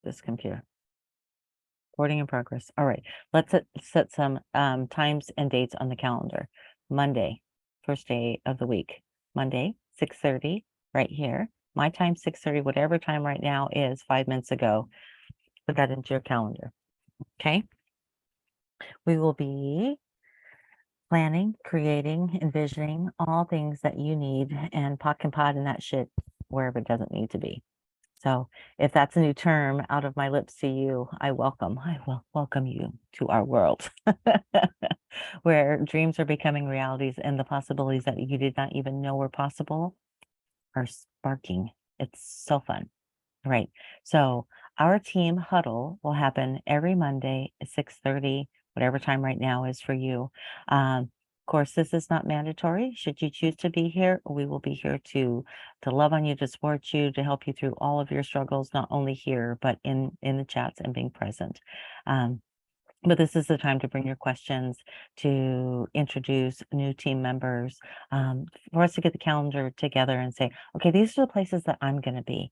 this computer. Recording in progress. All right, let's set some times and dates on the calendar. Monday, first day of the week. Monday, 6:30, right here. My time, 6:30, whatever time right now is 5 minutes ago. Put that into your calendar. Okay. We will be planning, creating, envisioning all things that you need and pock and pod and that shit wherever it doesn't need to be. So if that's a new term out of my lips to you, I will welcome you to our world where dreams are becoming realities and the possibilities that you did not even know were possible are sparking. It's so fun. Right. So our team huddle will happen every Monday at 6:30, whatever time right now is for you. Of course, this is not mandatory. Should you choose to be here, we will be here to love on you, to support you, to help you through all of your struggles, not only here, but in the chats and being present. But this is the time to bring your questions, to introduce new team members, for us to get the calendar together and say, okay, these are the places that I'm going to be.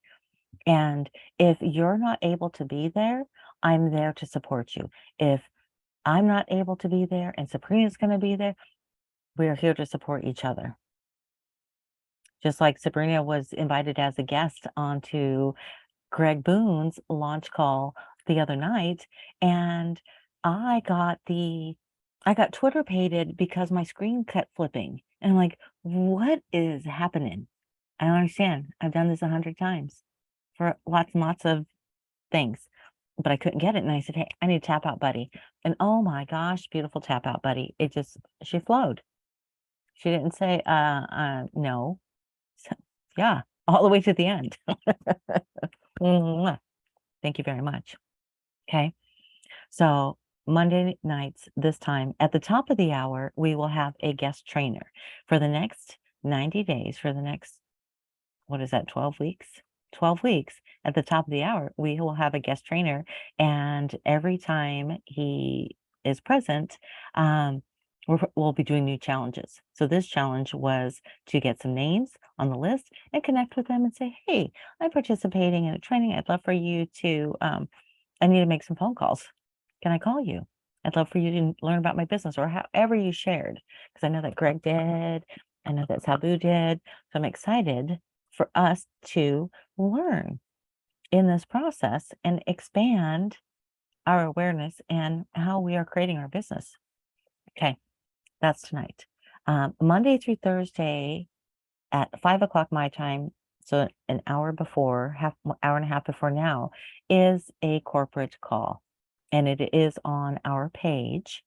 And if you're not able to be there, I'm there to support you. If I'm not able to be there and Sabrina's going to be there, we're here to support each other. Just like Sabrina was invited as a guest onto Greg Boone's launch call the other night, and I got Twitter pated because my screen kept flipping. And I'm like, what is happening? I don't understand. I've done this 100 times for lots and lots of things, but I couldn't get it. And I said, hey, I need a tap out buddy. And oh my gosh, beautiful tap out buddy. She flowed. She didn't say, no. So, yeah, all the way to the end. Thank you very much. Okay. So Monday nights, this time at the top of the hour, we will have a guest trainer for the next 90 days, for the next, what is that, 12 weeks? 12 weeks at the top of the hour, we will have a guest trainer. And every time he is present, we'll be doing new challenges. So this challenge was to get some names on the list and connect with them and say, hey, I'm participating in a training. I'd love for you to, I need to make some phone calls. Can I call you? I'd love for you to learn about my business, or however you shared. Because I know that Greg did. I know that Sabu did. So I'm excited for us to learn in this process and expand our awareness and how we are creating our business. Okay, that's tonight. Monday through Thursday at 5 o'clock my time, so an hour before, hour and a half before now, is a corporate call. And it is on our page.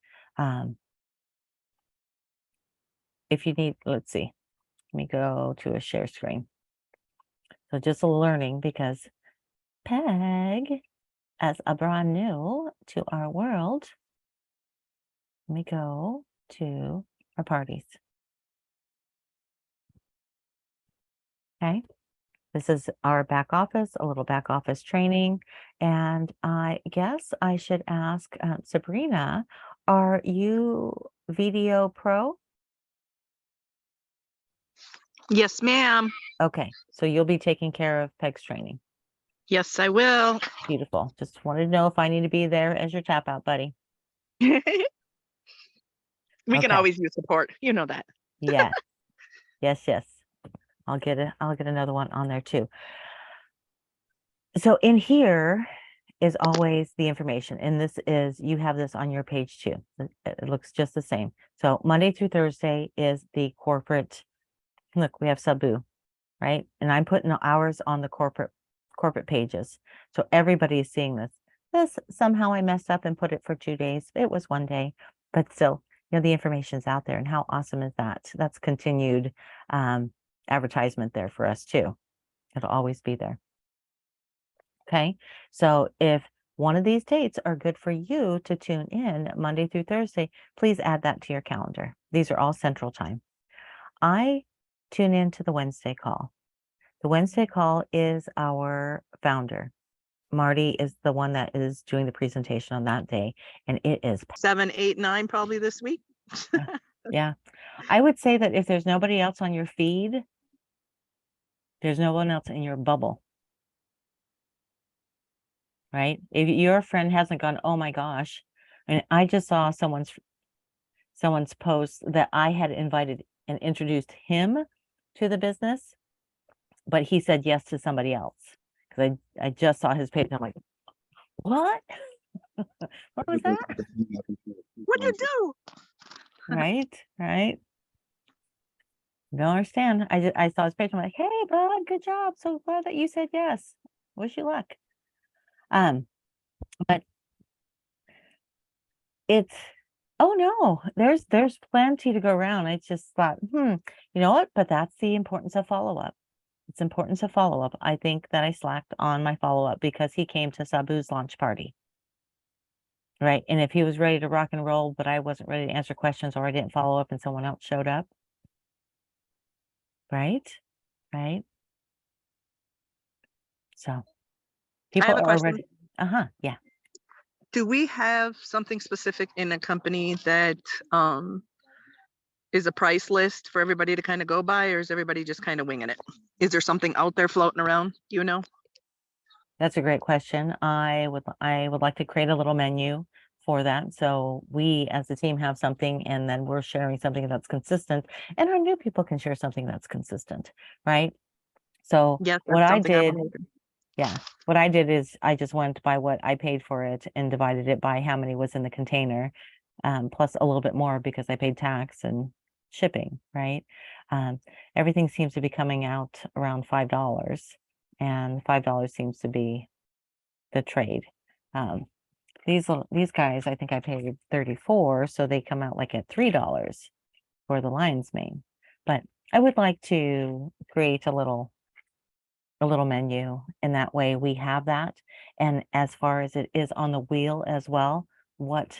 If you need, let's see, let me go to a share screen. So just learning, because Peg, as a brand new to our world, let me go to our parties. Okay. This is our back office, a little back office training. And I guess I should ask Sabrina, are you Video Pro? Yes, ma'am. Okay, so you'll be taking care of Peg's training. Yes, I will. Beautiful. Just wanted to know if I need to be there as your tap out buddy. We Okay. can always use support. You know that. Yeah. Yes. I'll get another one on there too. So in here is always the information. And this is, you have this on your page too. It looks just the same. So Monday through Thursday is the corporate. Look, we have Sabu, right? And I'm putting the hours on the corporate pages. So everybody is seeing this. This somehow I messed up and put it for 2 days. It was 1 day, but still, the information's out there. And how awesome is that? That's continued advertisement there for us too. It'll always be there. Okay. So if one of these dates are good for you to tune in Monday through Thursday, please add that to your calendar. These are all Central Time. I tune into the Wednesday call. The Wednesday call is our founder. Marty is the one that is doing the presentation on that day. And it is 7, 8, 9 probably this week. Yeah. I would say that if there's nobody else on your feed, there's no one else in your bubble. right? If your friend hasn't gone, oh my gosh, and I just saw someone's post that I had invited and introduced him to the business, but he said yes to somebody else because I just saw his page. And I'm like, what? What was that? What'd you do? Right, right. Don't understand. I saw his page. I'm like, hey, bud, good job. So glad that you said yes. Wish you luck. But it's oh no, there's plenty to go around. I just thought, you know what? But that's the importance of follow-up. It's importance of follow-up. I think that I slacked on my follow-up because he came to Sabu's launch party. Right. And if he was ready to rock and roll, but I wasn't ready to answer questions or I didn't follow up and someone else showed up. Right. Right. So people have a are question. ready. Yeah. Do we have something specific in a company that is a price list for everybody to kind of go by, or is everybody just kind of winging it? Is there something out there floating around? You know? That's a great question. I would like to create a little menu for that. So we as a team have something and then we're sharing something that's consistent and our new people can share something that's consistent, right? So Yes, what that's I something I'm did, hoping. yeah, what I did is I just went by what I paid for it and divided it by how many was in the container, plus a little bit more because I paid tax and shipping, right? Everything seems to be coming out around $5 and $5 seems to be the trade. These guys, I think I paid 34, so they come out like at $3 for the lion's mane. But I would like to create a little menu, and that way we have that. And as far as it is on the wheel as well, what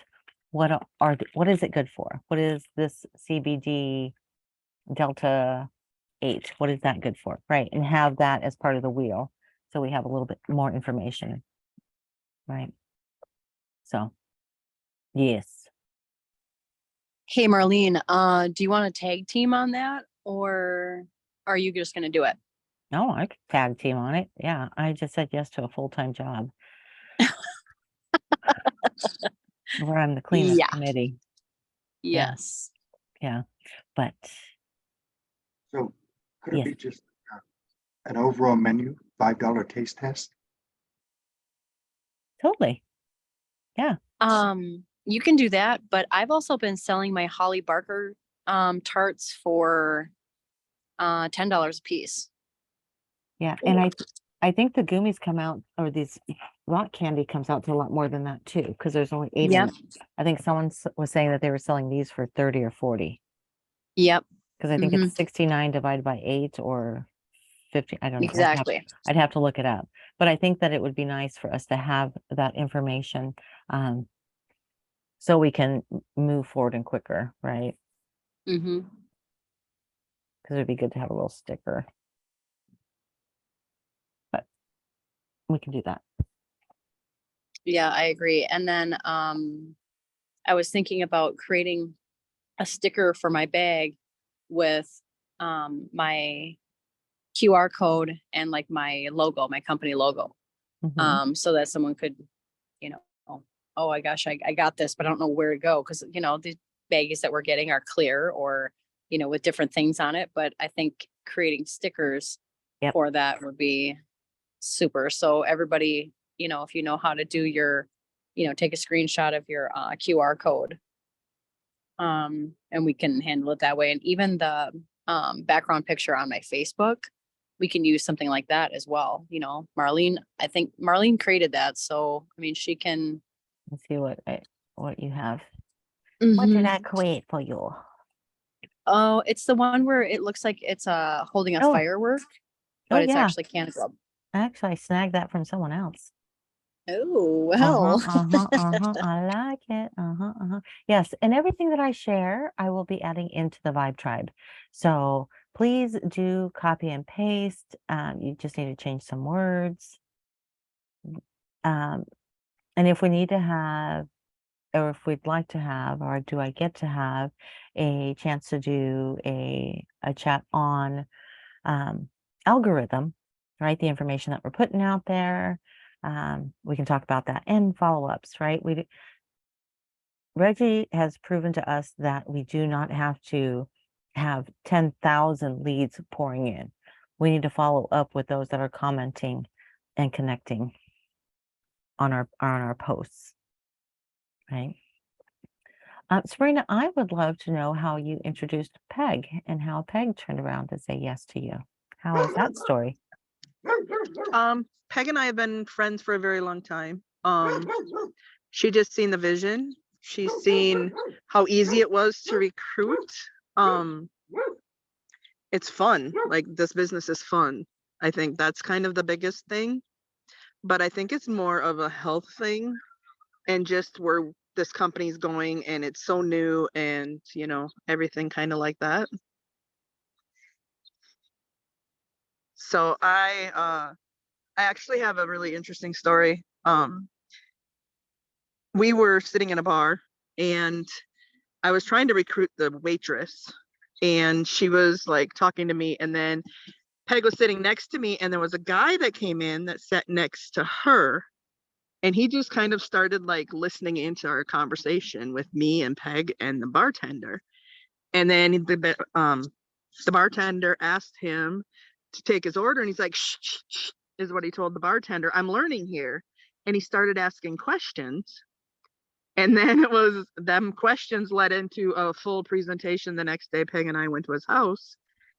what is it good for? What is this CBD Delta 8? What is that good for? Right, and have that as part of the wheel, so we have a little bit more information. Right. So, yes. Hey, Marlene, do you want to tag team on that or are you just going to do it? No, I could tag team on it. Yeah, I just said yes to a full-time job. Where I'm the cleanup Yeah. committee. Yes. Yeah, but So could it yes, be just an overall menu, $5 taste test? totally. Yeah. You can do that, but I've also been selling my Holly Barker tarts for $10 a piece. Yeah, and I think the gummies come out, or these rock candy comes out to a lot more than that too, because there's only 8 in Yep. it. I think someone was saying that they were selling these for 30 or 40, Yep. because I think it's 69 divided by 8 or 50. I don't know. Exactly. I'd have to look it up, but I think that it would be nice for us to have that information, so we can move forward and quicker, right? Mm-hmm. Because it'd be good to have a little sticker. But we can do that. Yeah, I agree. And then I was thinking about creating a sticker for my bag with my QR code and like my logo, my company logo. So that someone could, you know, oh my gosh, I got this, but I don't know where to go. Cause you know, the baggies that we're getting are clear or, you know, with different things on it. But I think creating stickers Yep. for that would be super. So everybody, you know, if you know how to do your, you know, take a screenshot of your QR code. And we can handle it that way. And even the background picture on my Facebook, we can use something like that as well. You know, Marlene, I think Marlene created that. So, I mean, she can. Let's see what you have. What did I create for you? Oh, it's the one where it looks like it's holding a Oh. firework, Oh, but it's yeah. actually Canna Club. Actually, I snagged that from someone else. Oh, well. I like it. Yes, and everything that I share, I will be adding into the VibeTribe. So please do copy and paste. You just need to change some words. And if we need to have, or if we'd like to have, or do I get to have a chance to do a chat on algorithm, right? The information that we're putting out there. we can talk about that and follow-ups, right? Reggie has proven to us that we do not have to have 10,000 leads pouring in. We need to follow up with those that are commenting and connecting on our posts, right? Sabrina, I would love to know how you introduced Peg and how Peg turned around to say yes to you. How is that story? Peg and I have been friends for a very long time. She just seen the vision. She's seen how easy it was to recruit. It's fun. Like, this business is fun. I think that's kind of the biggest thing. But I think it's more of a health thing and just where this company's going, and it's so new, and everything kind of like that. So I actually have a really interesting story. We were sitting in a bar, and I was trying to recruit the waitress, and she was like talking to me, and then Peg was sitting next to me, and there was a guy that came in that sat next to her, and he just kind of started like listening into our conversation with me and Peg and the bartender. And then the bartender asked him to take his order, and he's like, shh, shh, shh, is what he told the bartender. I'm learning here. And he started asking questions. And then it was them questions led into a full presentation. The next day, Peg and I went to his house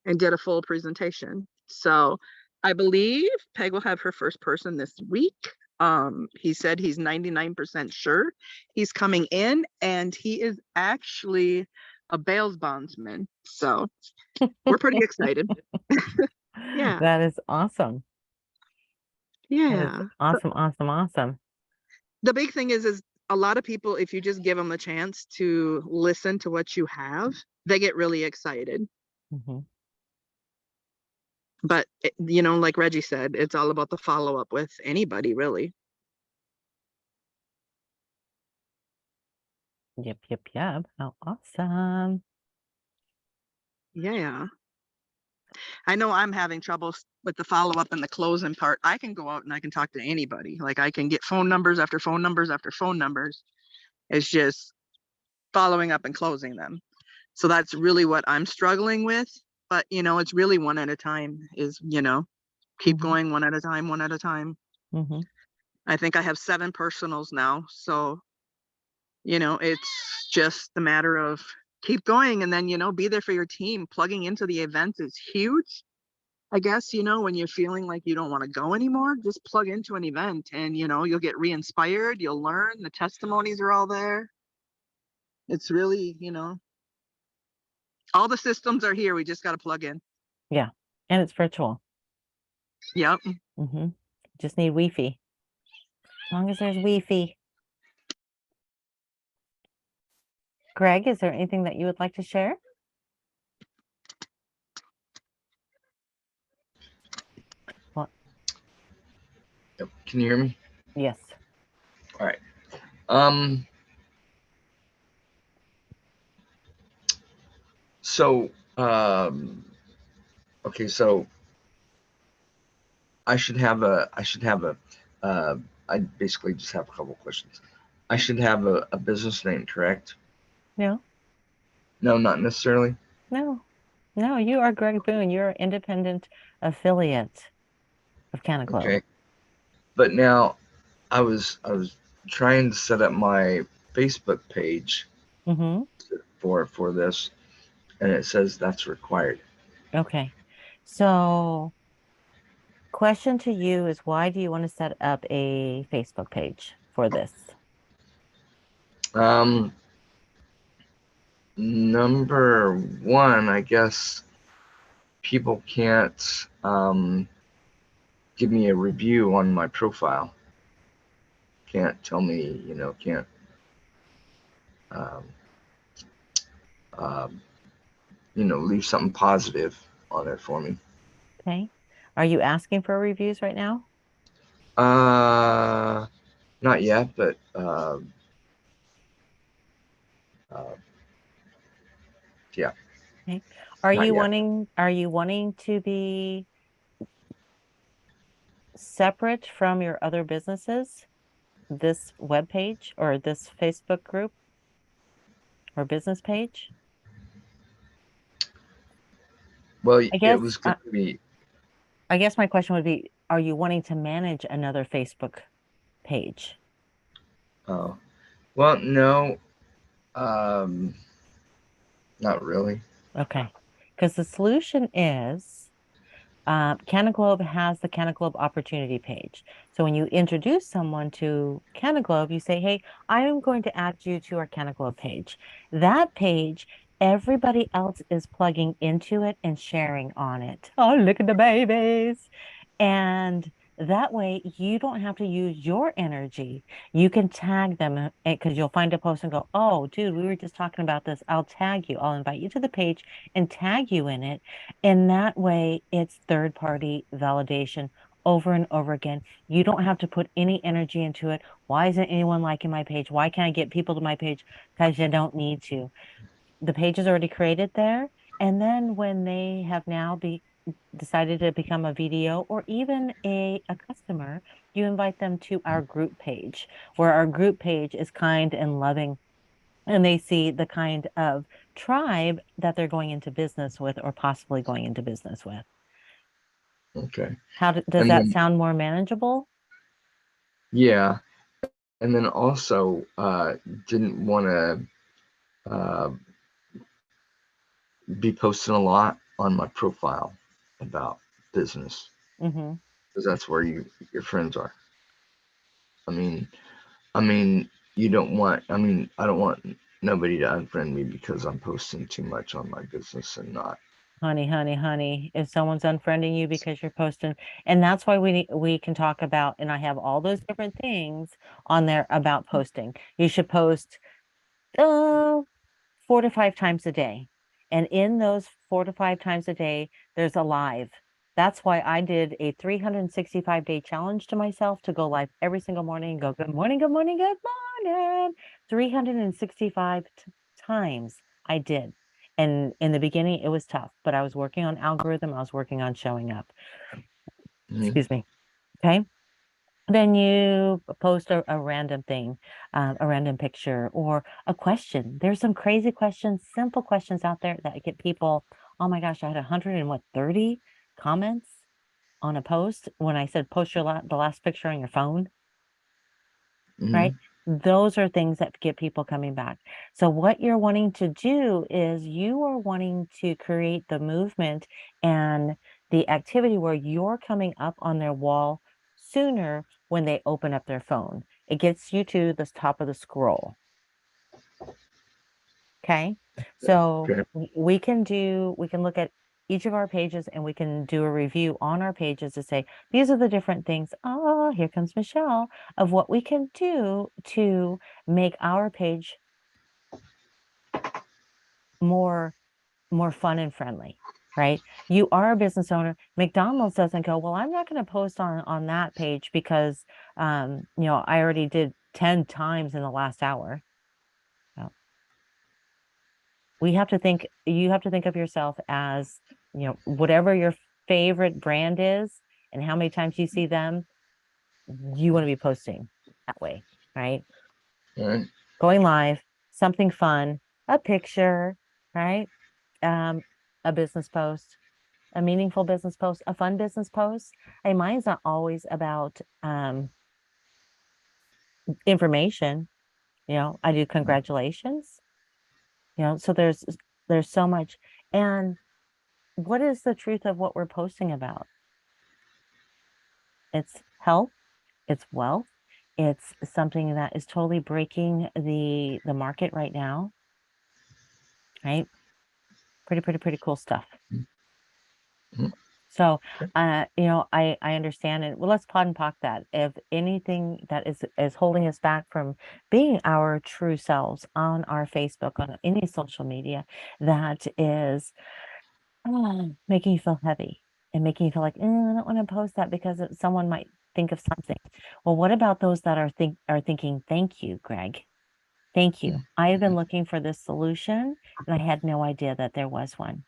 and did a full presentation. So I believe Peg will have her first person this week. He said he's 99% sure he's coming in, and he is actually a bail bondsman. So we're pretty excited. Yeah. That is awesome. That Yeah. is awesome, awesome, awesome. The big thing is a lot of people, if you just give them a chance to listen to what you have, they get really excited. Mm-hmm. But like Reggie said, it's all about the follow-up with anybody, really. Yep, yep, yep. How awesome. Yeah. I know I'm having trouble with the follow-up and the closing part. I can go out and I can talk to anybody. Like, I can get phone numbers after phone numbers after phone numbers. It's just following up and closing them. So that's really what I'm struggling with. But, it's really one at a time is, keep going one at a time, one at a time. Mm-hmm. I think I have 7 personals now. So, it's just a matter of keep going, and then, be there for your team. Plugging into the events is huge. I guess, when you're feeling like you don't want to go anymore, just plug into an event, and, you'll get re-inspired. You'll learn. The testimonies are all there. It's really, all the systems are here. We just got to plug in. Yeah. And it's virtual. Yep. Mm-hmm. Just need Wi-Fi. As long as there's Wi-Fi. Greg, is there anything that you would like to share? Well, Yep. Can you hear me? yes. All right. So, okay, so I basically just have a couple questions. I should have a business name, correct? No, No, not necessarily. no, you are Greg Boone. You're an independent affiliate of CannaClub. Okay. But now I was trying to set up my Facebook page Mm-hmm. for this, and it says that's required. Okay. So, question to you is, why do you want to set up a Facebook page for this? Number one, I guess people can't give me a review on my profile. Can't tell me, can't leave something positive on there for me. Okay. Are you asking for reviews right now? Not yet, but yeah. Okay. Are Not you yet. wanting to be separate from your other businesses, this web page or this Facebook group or business page? Well, I it guess was going to be, I guess my question would be, are you wanting to manage another Facebook page? oh, well, no, um, not really. Okay. Because the solution is CannaGlobe has the CannaGlobe opportunity page. So when you introduce someone to CannaGlobe, you say, hey, I am going to add you to our CannaGlobe page. That page, everybody else is plugging into it and sharing on it. Oh, look at the babies. And that way you don't have to use your energy. You can tag them because you'll find a post and go, oh, dude, we were just talking about this. I'll tag you. I'll invite you to the page and tag you in it. And that way it's third party validation over and over again. You don't have to put any energy into it. Why isn't anyone liking my page? Why can't I get people to my page? Because you don't need to. The page is already created there. And then when they have now decided to become a VDO or even a customer, you invite them to our group page, where our group page is kind and loving, and they see the kind of tribe that they're going into business with or possibly going into business with. Okay. How does And that then, sound more manageable? yeah. And then also, didn't want to be posting a lot on my profile about business Mm-hmm. because that's where your friends are. I mean, I mean, you don't want. I mean, I don't want nobody to unfriend me because I'm posting too much on my business and not. Honey, if someone's unfriending you because you're posting, and that's why we can talk about, and I have all those different things on there about posting. You should post 4 to 5 times a day. And in those 4 to 5 times a day, there's a live. That's why I did a 365-day challenge to myself to go live every single morning and go, good morning, good morning, good morning. 365 times I did. And in the beginning, it was tough, but I was working on algorithm. I was working on showing up. Mhm. Excuse me. Okay. Then you post a random thing, a random picture or a question. There's some crazy questions, simple questions out there that get people, oh my gosh, I had 130 comments on a post when I said post the last picture on your phone, right? Those are things that get people coming back. So what you're wanting to do is you are wanting to create the movement and the activity where you're coming up on their wall sooner when they open up their phone. It gets you to the top of the scroll. Okay. So Okay. we can look at each of our pages and we can do a review on our pages to say, these are the different things. Oh, here comes Michelle of what we can do to make our page more fun and friendly, right? You are a business owner. McDonald's doesn't go, well, I'm not going to post on that page because you know, I already did 10 times in the last hour. You have to think of yourself as, you know, whatever your favorite brand is and how many times you see them, you want to be posting that way, right? All right. Going live, something fun, a picture, right? A business post, a meaningful business post, a fun business post. Hey, mine's not always about information. You know, I do congratulations, you know, so there's so much. And what is the truth of what we're posting about? It's health, it's wealth, it's something that is totally breaking the market right now, right? Pretty cool stuff. Mhm. So, Okay. you know, I understand it. Well, let's pod and pock that. If anything that is holding us back from being our true selves on our Facebook, on any social media, that is making you feel heavy and making you feel like, I don't want to post that because someone might think of something. Well, what about those that are thinking, thank you, Greg. Thank you. I have been looking for this solution and I had no idea that there was one.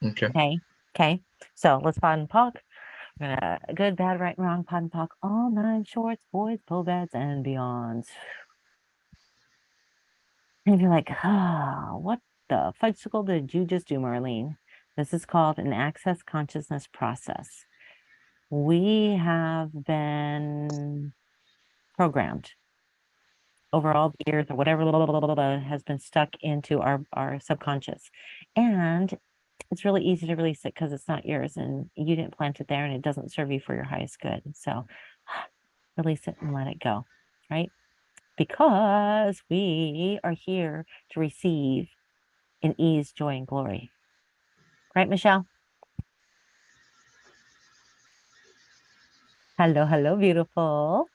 Okay. Okay. Okay. So let's pod and pock. Good, bad, right, wrong, pot and pock, all nine shorts, boys, beds, and beyonds. And you're like, what the fudgesicle did you just do, Marlene? This is called an access consciousness process. We have been programmed over all the years or whatever has been stuck into our subconscious. And it's really easy to release it because it's not yours and you didn't plant it there and it doesn't serve you for your highest good. So release it and let it go, right? Because we are here to receive in ease, joy, and glory. Right, Michelle? Hello, hello, beautiful.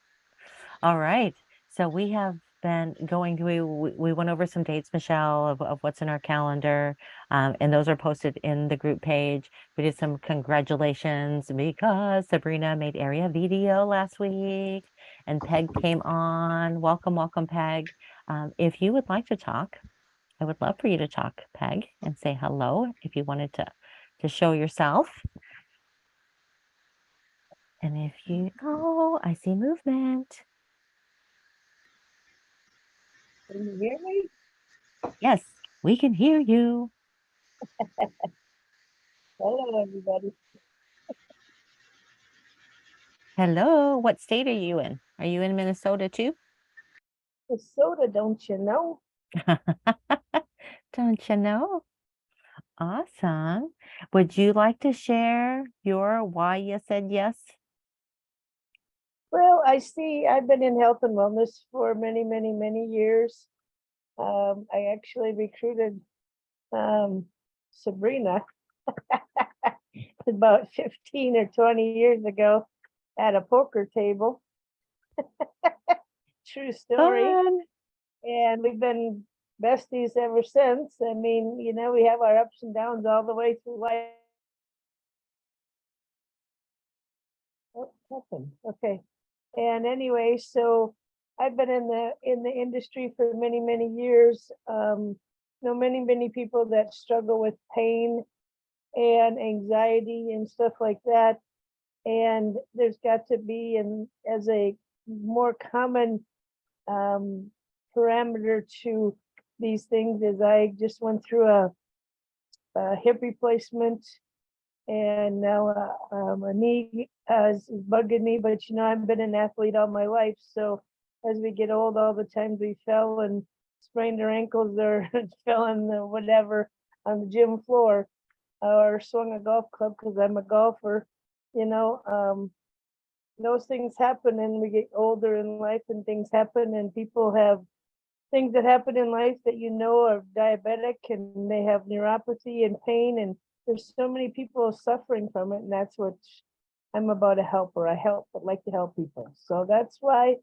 All right. So we have been going, we went over some dates, Michelle, of what's in our calendar. And those are posted in the group page. We did some congratulations because Sabrina made area video last week and Peg came on. Welcome, welcome, Peg. If you would like to talk, I would love for you to talk, Peg, and say hello if you wanted to show yourself. And if you, oh, I see movement. Can you hear me? Yes, we can hear you. Hello, everybody. Hello, what state are you in? Are you in Minnesota too? It's soda, don't you know? Don't you know? Awesome. Would you like to share your why you said yes? Well, I see I've been in health and wellness for many, many, many years. I actually recruited Sabrina about 15 or 20 years ago at a poker table. True story. Fun. And we've been besties ever since. I mean, you know, we have our ups and downs all the way through life. What happened? Okay. And anyway, so I've been in the industry for many, many years. Know many people that struggle with pain and anxiety and stuff like that. And there's got to be, and as a more common parameter to these things, is I just went through a hip replacement, and now a knee is bugging me. But you know, I've been an athlete all my life, so as we get old, all the times we fell and sprained our ankles or fell in the whatever on the gym floor, or swung a golf club because I'm a golfer. You know, those things happen, and we get older in life, and things happen, and people have things that happen in life that you know are diabetic, and they have neuropathy and pain, and there's so many people suffering from it, and that's what I'm about, a helper. I help, but like to help people. So that's why,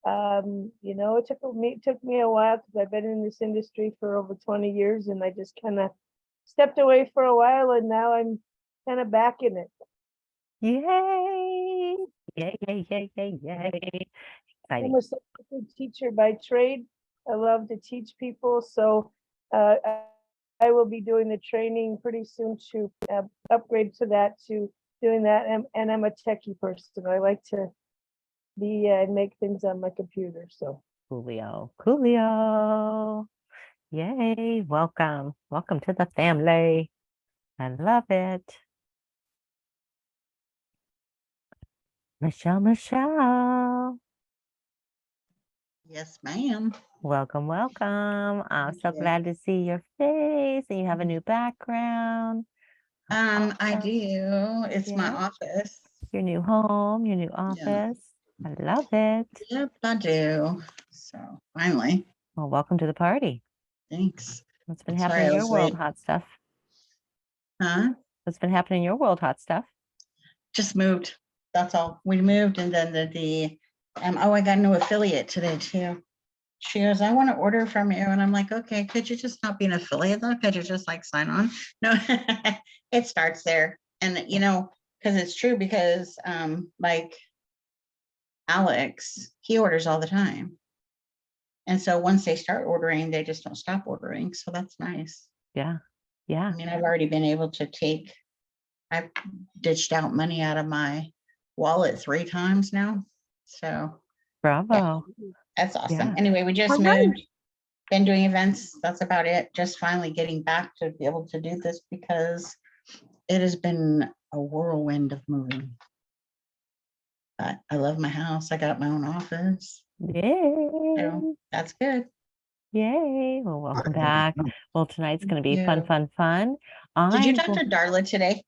you know, it took me a while because I've been in this industry for over 20 years, and I just kind of stepped away for a while, and now I'm kind of back in it. Yay! Yay, yay, yay, yay, yay. I'm Exciting. a substitute teacher by trade. I love to teach people, so I will be doing the training pretty soon to upgrade to that, to doing that. And I'm a techie person. I like to be and make things on my computer. So Coolio. Coolio. Yay. Welcome. Welcome to the family. I love it. Michelle. Yes, ma'am. Welcome, welcome. I'm Thank so you. glad to see your face and you have a new background. I Awesome. do. It's my Yeah. office. Your new home, your new Yeah. office. I love it. Yep, I do. So finally, Well, welcome to the party. thanks. What's been Sorry, happening in I your was world, late. hot stuff? Huh? What's been happening in your world, hot stuff? Just moved. That's all. We moved, and then oh, I got a new affiliate today too. She goes, I want to order from you. And I'm like, okay, could you just not be an affiliate though? Could you just like sign on? No, it starts there. And you know, because it's true, because like Alex, he orders all the time. And so once they start ordering, they just don't stop ordering. So that's nice. Yeah. Yeah. I mean, I've already been able to take I've ditched out money out of my wallet 3 times now. So Bravo. that's awesome. Yeah. Anyway, we just All right. moved, been doing events. That's about it. Just finally getting back to be able to do this because it has been a whirlwind of moving. But I love my house. I got my own office. Yay. So that's good. Yay. Well, welcome back. Well, tonight's going to be fun, Yeah. fun, fun. Did you I'm talk go- to Darla today?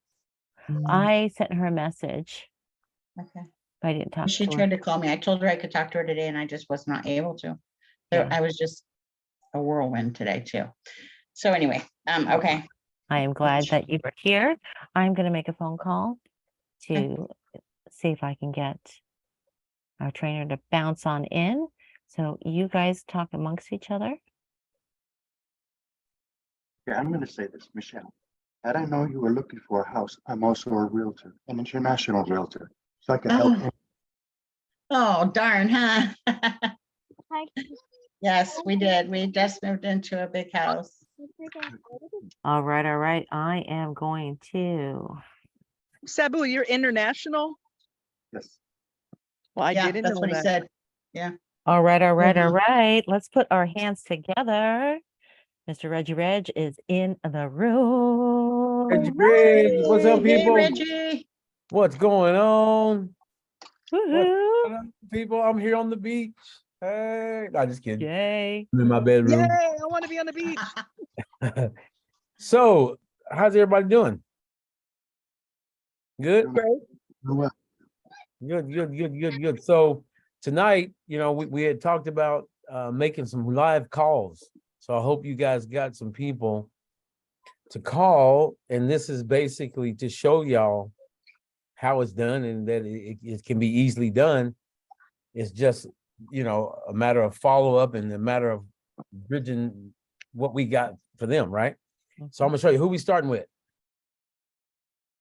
I sent her a message, Okay. but I didn't talk She to her. tried to call me. I told her I could talk to her today and I just was not able to. So Yeah. I was just a whirlwind today too. So anyway, okay. I am glad that you were here. I'm going to make a phone call to see if I can get our trainer to bounce on in. So you guys talk amongst each other. Yeah, I'm gonna say this, Michelle. Had I known you were looking for a house, I'm also a realtor, an international realtor. So I can help. Oh. Oh, darn, huh? Yes, we did. We just moved into a big house. All right. All right. I am going to. Sabu, you're international? Yes. Well, I Yeah, didn't that's know what he that. said. All right. All right. All Mhm. right. Let's put our hands together. Mr. Reggie Reg is in the room. Reggie Reg, what's up, Hey, people? Reggie. What's going on? What's Woohoo. going on, people? I'm here on the beach. Hey, no, just kidding. Yay. I'm in my bedroom. Yay, I want to be on the beach. So, how's everybody doing? Good, Well, good. So tonight, we had talked about making some live calls. So I hope you guys got some people to call, and this is basically to show y'all how it's done and that it can be easily done. It's just, a matter of follow-up and a matter of bridging what we got for them, right? So I'm gonna show you who we starting with.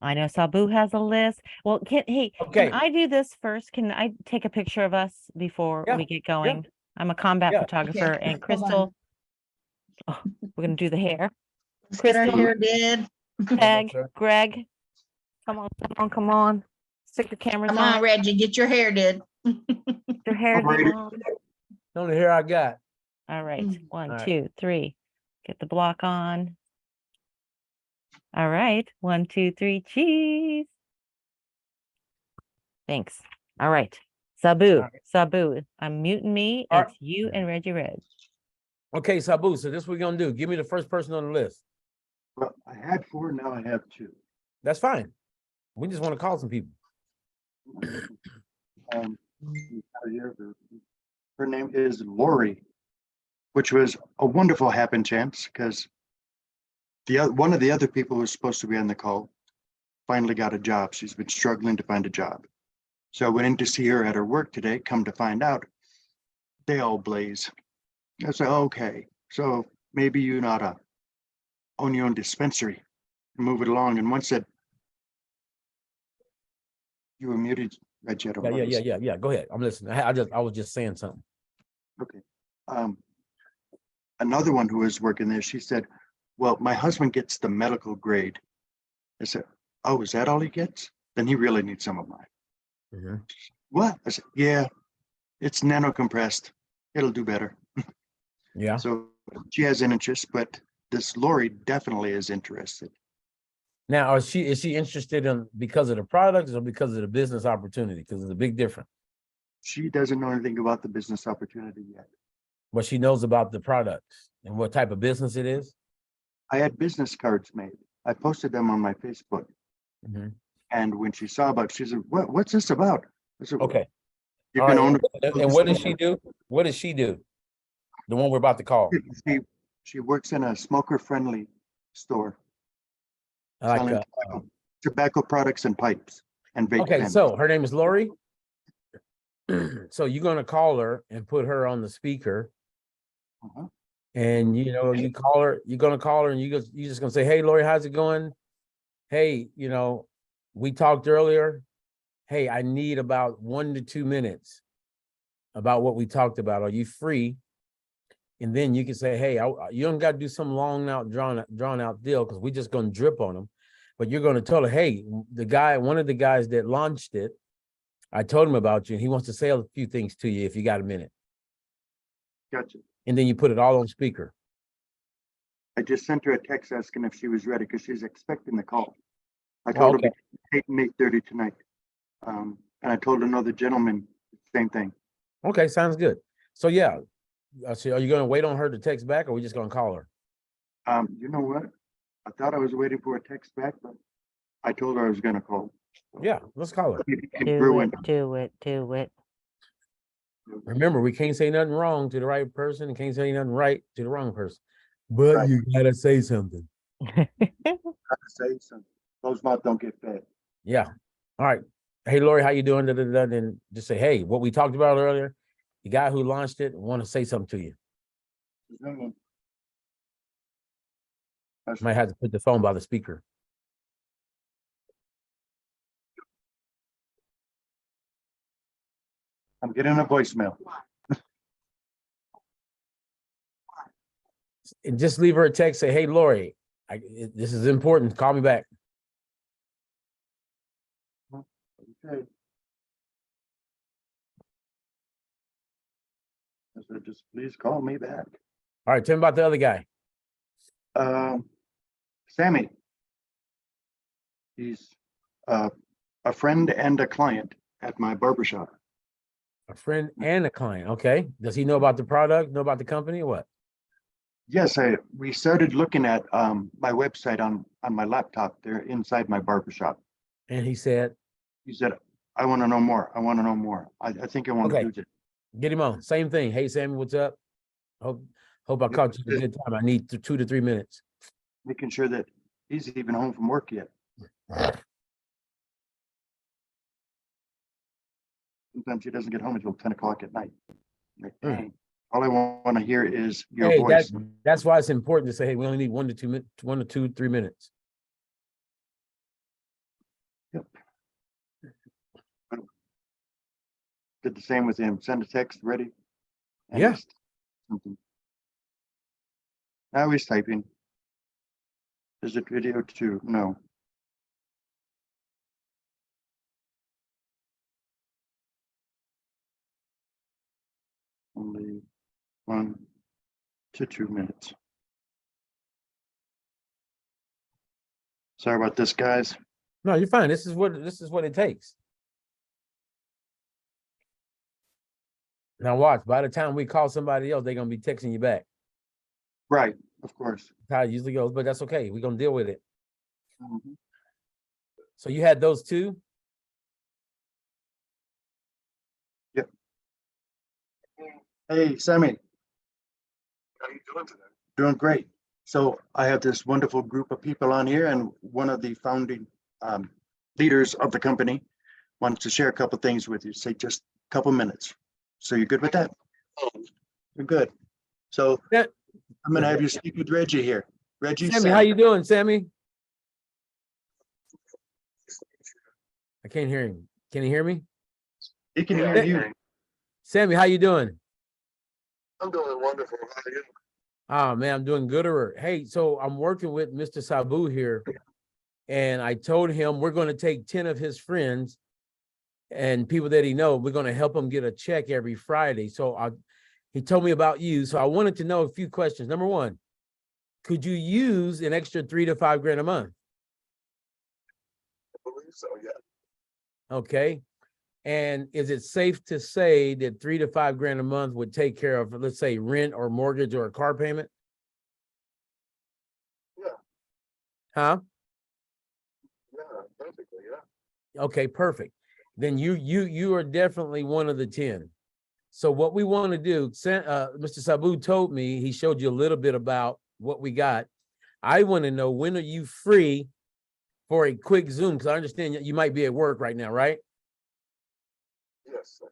I know Sabu has a list. Well, Okay. can I do this first? Can I take a picture of us before Yeah, we get going? I'm a combat Yeah. photographer, Okay, and hold Crystal, we're gonna do the hair. Let's get our Crystal, hair did. Peg, sir. Greg, come on. Stick your cameras Come on. on, Reggie, get your hair did. Your hair Alrighty. on. The only hair I got. All right, Mm. 1, All right. 2, 3. Get the block on. All right, 1, 2, 3, cheese. Thanks. All right, Sabu, I'm muting me. All right. It's you and Reggie Reg. Okay, Sabu, so this is what we're gonna do. Give me the first person on the list. well, I had 4, now I have 2. That's fine. We just want to call some people. Her name is Lori, which was a wonderful happen chance because one of the other people who was supposed to be on the call finally got a job. She's been struggling to find a job. So I went in to see her at her work today. Come to find out, they all blaze. I said, okay, so maybe you ought to own your own dispensary and move it along. And one said, you were muted, Reggie. I don't know. Yeah. Go ahead. I'm listening. I was just saying something. Okay. Another one who was working there, she said, well, my husband gets the medical grade. I said, oh, is that all he gets? Then he really needs some of mine. Mhm. What? I said, yeah, it's nano compressed. It'll do better. Yeah. So she has an interest, but this Lori definitely is interested. Now, is she interested in because of the products or because of the business opportunity? Because there's a big difference. She doesn't know anything about the business opportunity yet. But she knows about the products and what type of business it is. I had business cards made. I posted them on my Facebook. Mhm. And when she saw about it, she said, what's this about? I said, Okay. you All can right. own And what does she do? What does she do? The one we're about to call. She works in a smoker-friendly store Like, selling tobacco products and pipes and vape okay, pens. so her name is Lori. So you're gonna call her and put her on the speaker, Uh-huh. and you call her. You're gonna call her, and you're just gonna say, "Hey, Lori, how's it going? Hey, we talked earlier. Hey, I need about 1 to 2 minutes about what we talked about. Are you free?" And then you can say, "Hey, you don't got to do some long out, drawn out deal because we're just gonna drip on them. but you're going to tell her, hey, one of the guys that launched it, I told him about you, and he wants to say a few things to you if you got a minute. Gotcha. And then you put it all on speaker. I just sent her a text asking if she was ready because she's expecting the call. I told Okay. her between 8 and 8:30 tonight. And I told another gentleman, same thing. Okay, sounds good. So yeah, so are you going to wait on her to text back, or are we just going to call her? You know what? I thought I was waiting for a text back, but I told her I was gonna call. Yeah, let's call her. Do it, do it, do it. Remember, we can't say nothing wrong to the right person and can't say nothing right to the wrong person. But Right. you gotta say something. I say something. Closed mouth don't get fed. Yeah. All right. Hey, Lori, how you doing? Da, da, da, da, and just say, hey, what we talked about earlier, the guy who launched it want to say something to you. Might have to put the phone by the speaker. I'm getting a voicemail. And just leave her a text, say, hey, Lori, this is important. Call me back. Okay. I said, just please call me back. All right, tell me about the other guy. Sammy. He's a friend and a client at my barbershop. A friend and a client. Okay. Does he know about the product, know about the company, or what? Yes, we started looking at my website on my laptop there inside my barbershop. And he said, I want to know more. I want to know more. I think I want to Okay. do this. get him on. Same thing. Hey, Sammy, what's up? Hope I caught you at a good time. I need 2 to 3 minutes. Making sure that he's even home from work yet. Sometimes he doesn't get home until 10 o'clock at night. Like, dang, all I want to hear is your Hey, voice. that's why it's important to say, hey, we only need 1 to 2, 3 minutes. Yep. Did the same with him. Send a text, ready? And Yeah. just something. Now he's typing. Is it video too? No. Only 1 to 2 minutes. Sorry about this, guys. No, you're fine. This is what it takes. Now watch, by the time we call somebody else, they're gonna be texting you back. Right, of course. That's how it usually goes, but that's okay. We're gonna deal with it. Mhm. So you had those two? Yep. Hey, Sammy. How you doing today? Doing great. So I have this wonderful group of people on here, and one of the founding leaders of the company wants to share a couple things with you. Say just a couple minutes. So you're good with that? You're good. So Yeah. I'm gonna have you speak with Reggie here. Reggie, Sammy, how you doing, Sammy? I can't hear him. Can you hear me? He can hear you. Sammy, how you doing? I'm doing wonderful. How are you? Oh man, I'm doing gooder. Hey, so I'm working with Mr. Sabu here, and I told him we're going to take 10 of his friends and people that he knows. We're going to help him get a check every Friday. So he told me about you. So I wanted to know a few questions. Number one, could you use an extra 3 to 5 grand a month? I believe so, yeah. Okay. And is it safe to say that 3 to 5 grand a month would take care of, let's say, rent or mortgage or a car payment? Yeah. Huh? Yeah, perfectly, yeah. Okay, perfect. Then you are definitely one of the 10. So what we want to do, Mr. Sabu told me, he showed you a little bit about what we got. I want to know, when are you free for a quick Zoom? Because I understand you might be at work right now, right? Yes, sir.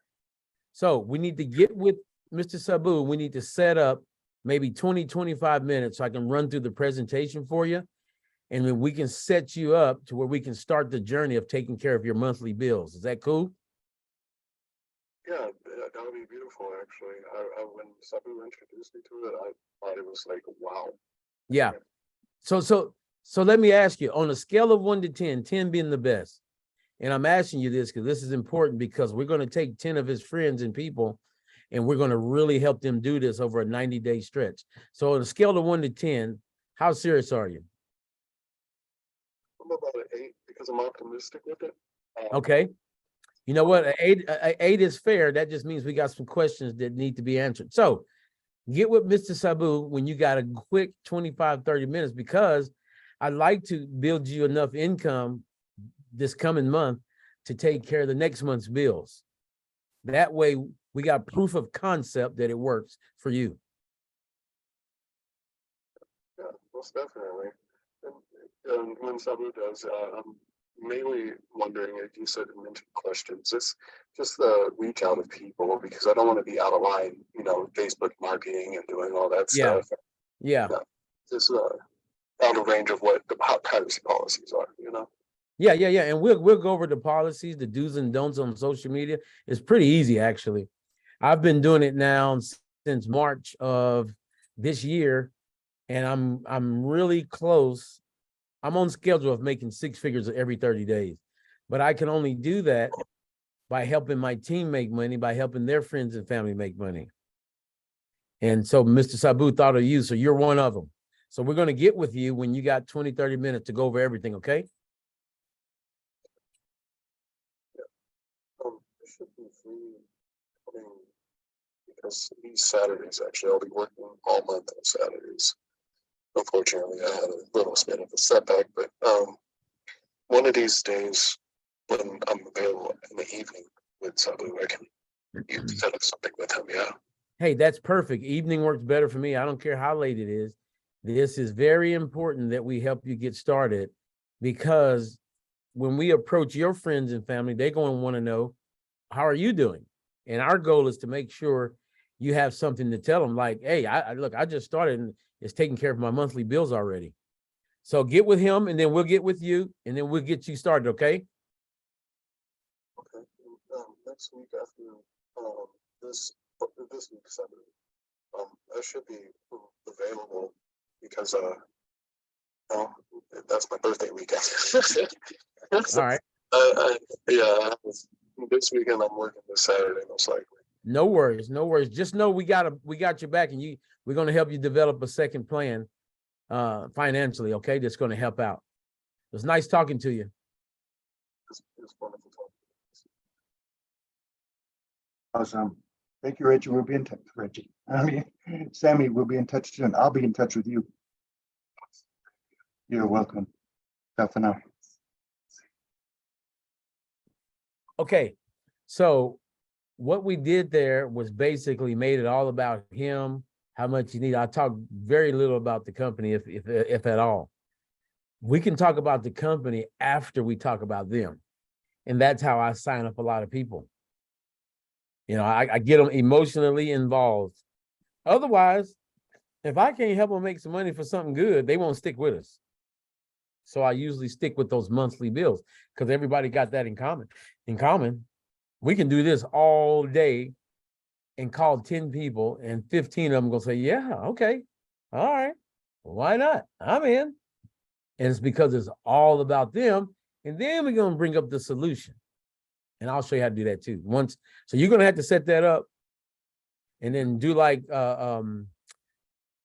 So we need to get with Mr. Sabu. We need to set up maybe 20, 25 minutes so I can run through the presentation for you. And then we can set you up to where we can start the journey of taking care of your monthly bills. Is that cool? Yeah, that would be beautiful, actually. When Sabu introduced me to it, I thought it was like, wow. Yeah. So So let me ask you, on a scale of 1 to 10, 10 being the best, and I'm asking you this because this is important because we're going to take 10 of his friends and people, and we're going to really help them do this over a 90-day stretch. So on a scale of 1 to 10, how serious are you? I'm about an 8 because I'm optimistic with it. Okay. You know what? A 8 is fair. That just means we got some questions that need to be answered. So get with Mr. Sabu when you got a quick 25, 30 minutes, because I'd like to build you enough income this coming month to take care of the next month's bills. That way we got proof of concept that it works for you. Yeah, most definitely. And when Sabu does, I'm mainly wondering if you said you mentioned questions. It's just the reach out of people because I don't want to be out of line, you know, Facebook marketing and doing all that Yeah. stuff. Yeah. Just out of range of what the privacy policies are, you know. Yeah. And we'll go over the policies, the do's and don'ts on social media. It's pretty easy, actually. I've been doing it now since March of this year, and I'm really close. I'm on schedule of making 6 figures every 30 days, but I can only do that by helping my team make money, by helping their friends and family make money. And so Mr. Sabu thought of you, so you're one of them. So we're going to get with you when you got 20, 30 minutes to go over everything, okay? I should be free. I mean, because these Saturdays, actually, I'll be working all month on Saturdays. Unfortunately, I had a little bit of a setback, but one of these days when I'm available in the evening with Sabu, I can set up something with him, yeah. Hey, that's perfect. Evening works better for me. I don't care how late it is. This is very important that we help you get started, because when we approach your friends and family, they're going to want to know, how are you doing? And our goal is to make sure you have something to tell them, like, hey, look, I just started and it's taking care of my monthly bills already. So get with him and then we'll get with you and then we'll get you started, okay? Okay. Next week after this week Saturday, I should be available because that's my birthday weekend. All right. Yeah, this weekend I'm working this Saturday most likely. No worries, no worries. Just know we got your back, and we're going to help you develop a second plan financially, okay? That's going to help out. It was nice talking to you. It's wonderful talking. Awesome. Thank you, Reggie. We'll be in touch, Reggie. I mean, Sammy, we'll be in touch soon. I'll be in touch with you. You're welcome. Ciao for now. Okay, so what we did there was basically made it all about him, how much you need. I talked very little about the company, if at all. We can talk about the company after we talk about them. And that's how I sign up a lot of people. You know, I get them emotionally involved. Otherwise, if I can't help them make some money for something good, they won't stick with us. So I usually stick with those monthly bills because everybody got that in common. We can do this all day and call 10 people and 15 of them gonna say, yeah, okay, all right, why not? I'm in. And it's because it's all about them. And then we're gonna bring up the solution. And I'll show you how to do that too. So you're gonna have to set that up and then do like I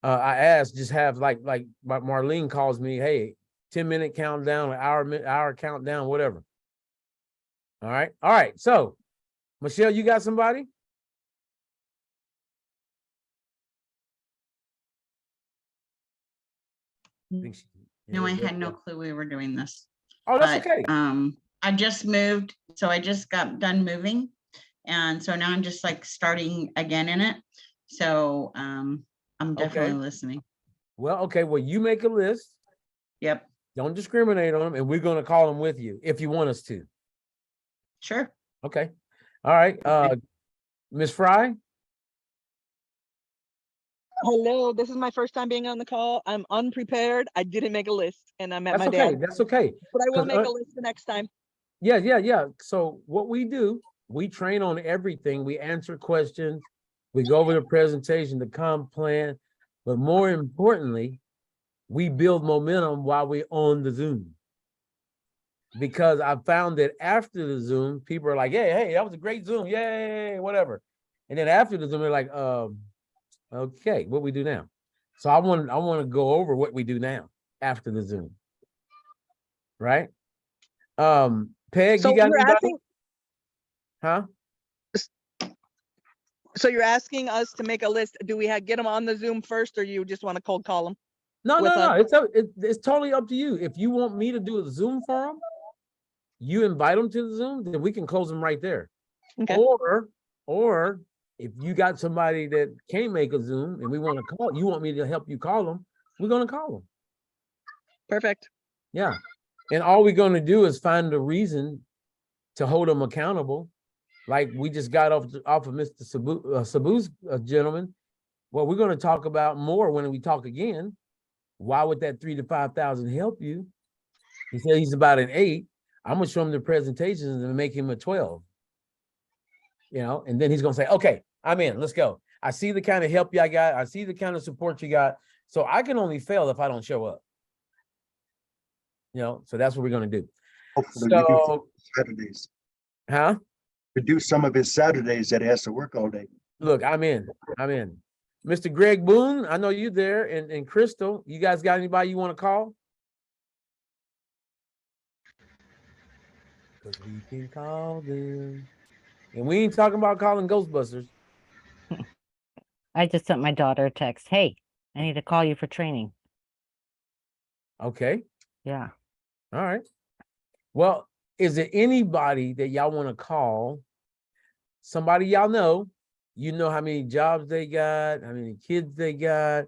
asked, just have like Marlene calls me, hey, 10-minute countdown, hour countdown, whatever. All right. So Michelle, you got somebody? No, I had no clue we were doing this. Oh, that's But, okay. I just moved, so I just got done moving. And so now I'm just like starting again in it. So I'm definitely listening. Well, okay. Well, you make a list. Yep, Don't discriminate on them, and we're going to call them with you if you want us to. sure. Okay. All right. Ms. Fry? Hello, this is my first time being on the call. I'm unprepared. I didn't make a list and I'm at That's my okay. dad's, That's okay. but I will 'Cause, make a list the next time. Yeah. So what we do, we train on everything. We answer questions. We go over the presentation, the comp plan, but more importantly, we build momentum while we're on the Zoom. Because I found that after the Zoom, people are like, hey, that was a great Zoom. Yay, whatever. And then after the Zoom, they're like, okay, what we do now? So I want to go over what we do now after the Zoom. Right? Peg, So you got you're anybody? asking, Huh? so you're asking us to make a list. Do we get them on the Zoom first, or you just want to cold call them? No, with no. us? It's totally up to you. If you want me to do a Zoom for them, you invite them to the Zoom, then we can close them right there. Okay. Or if you got somebody that can't make a Zoom and we want to call, you want me to help you call them, we're going to call them. Perfect. Yeah. And all we're going to do is find a reason to hold them accountable. Like we just got off of Mr. Sabu's gentleman. Well, we're going to talk about more when we talk again. Why would that 3,000 to 5,000 help you? He said he's about an 8. I'm going to show him the presentations and make him a 12. You know, and then he's going to say, okay, I'm in, let's go. I see the kind of help you got. I see the kind of support you got. So I can only fail if I don't show up. You know, so that's what we're going to do. Hopefully you do So, Saturdays. huh? To do some of his Saturdays that he has to work all day. Look, I'm in. Mr. Greg Boone, I know you there, and Crystal, you guys got anybody you want to call? Because we can call them. And we ain't talking about calling Ghostbusters. I just sent my daughter a text. Hey, I need to call you for training. Okay. Yeah. All right. Well, is there anybody that y'all want to call? Somebody y'all know, you know how many jobs they got, how many kids they got,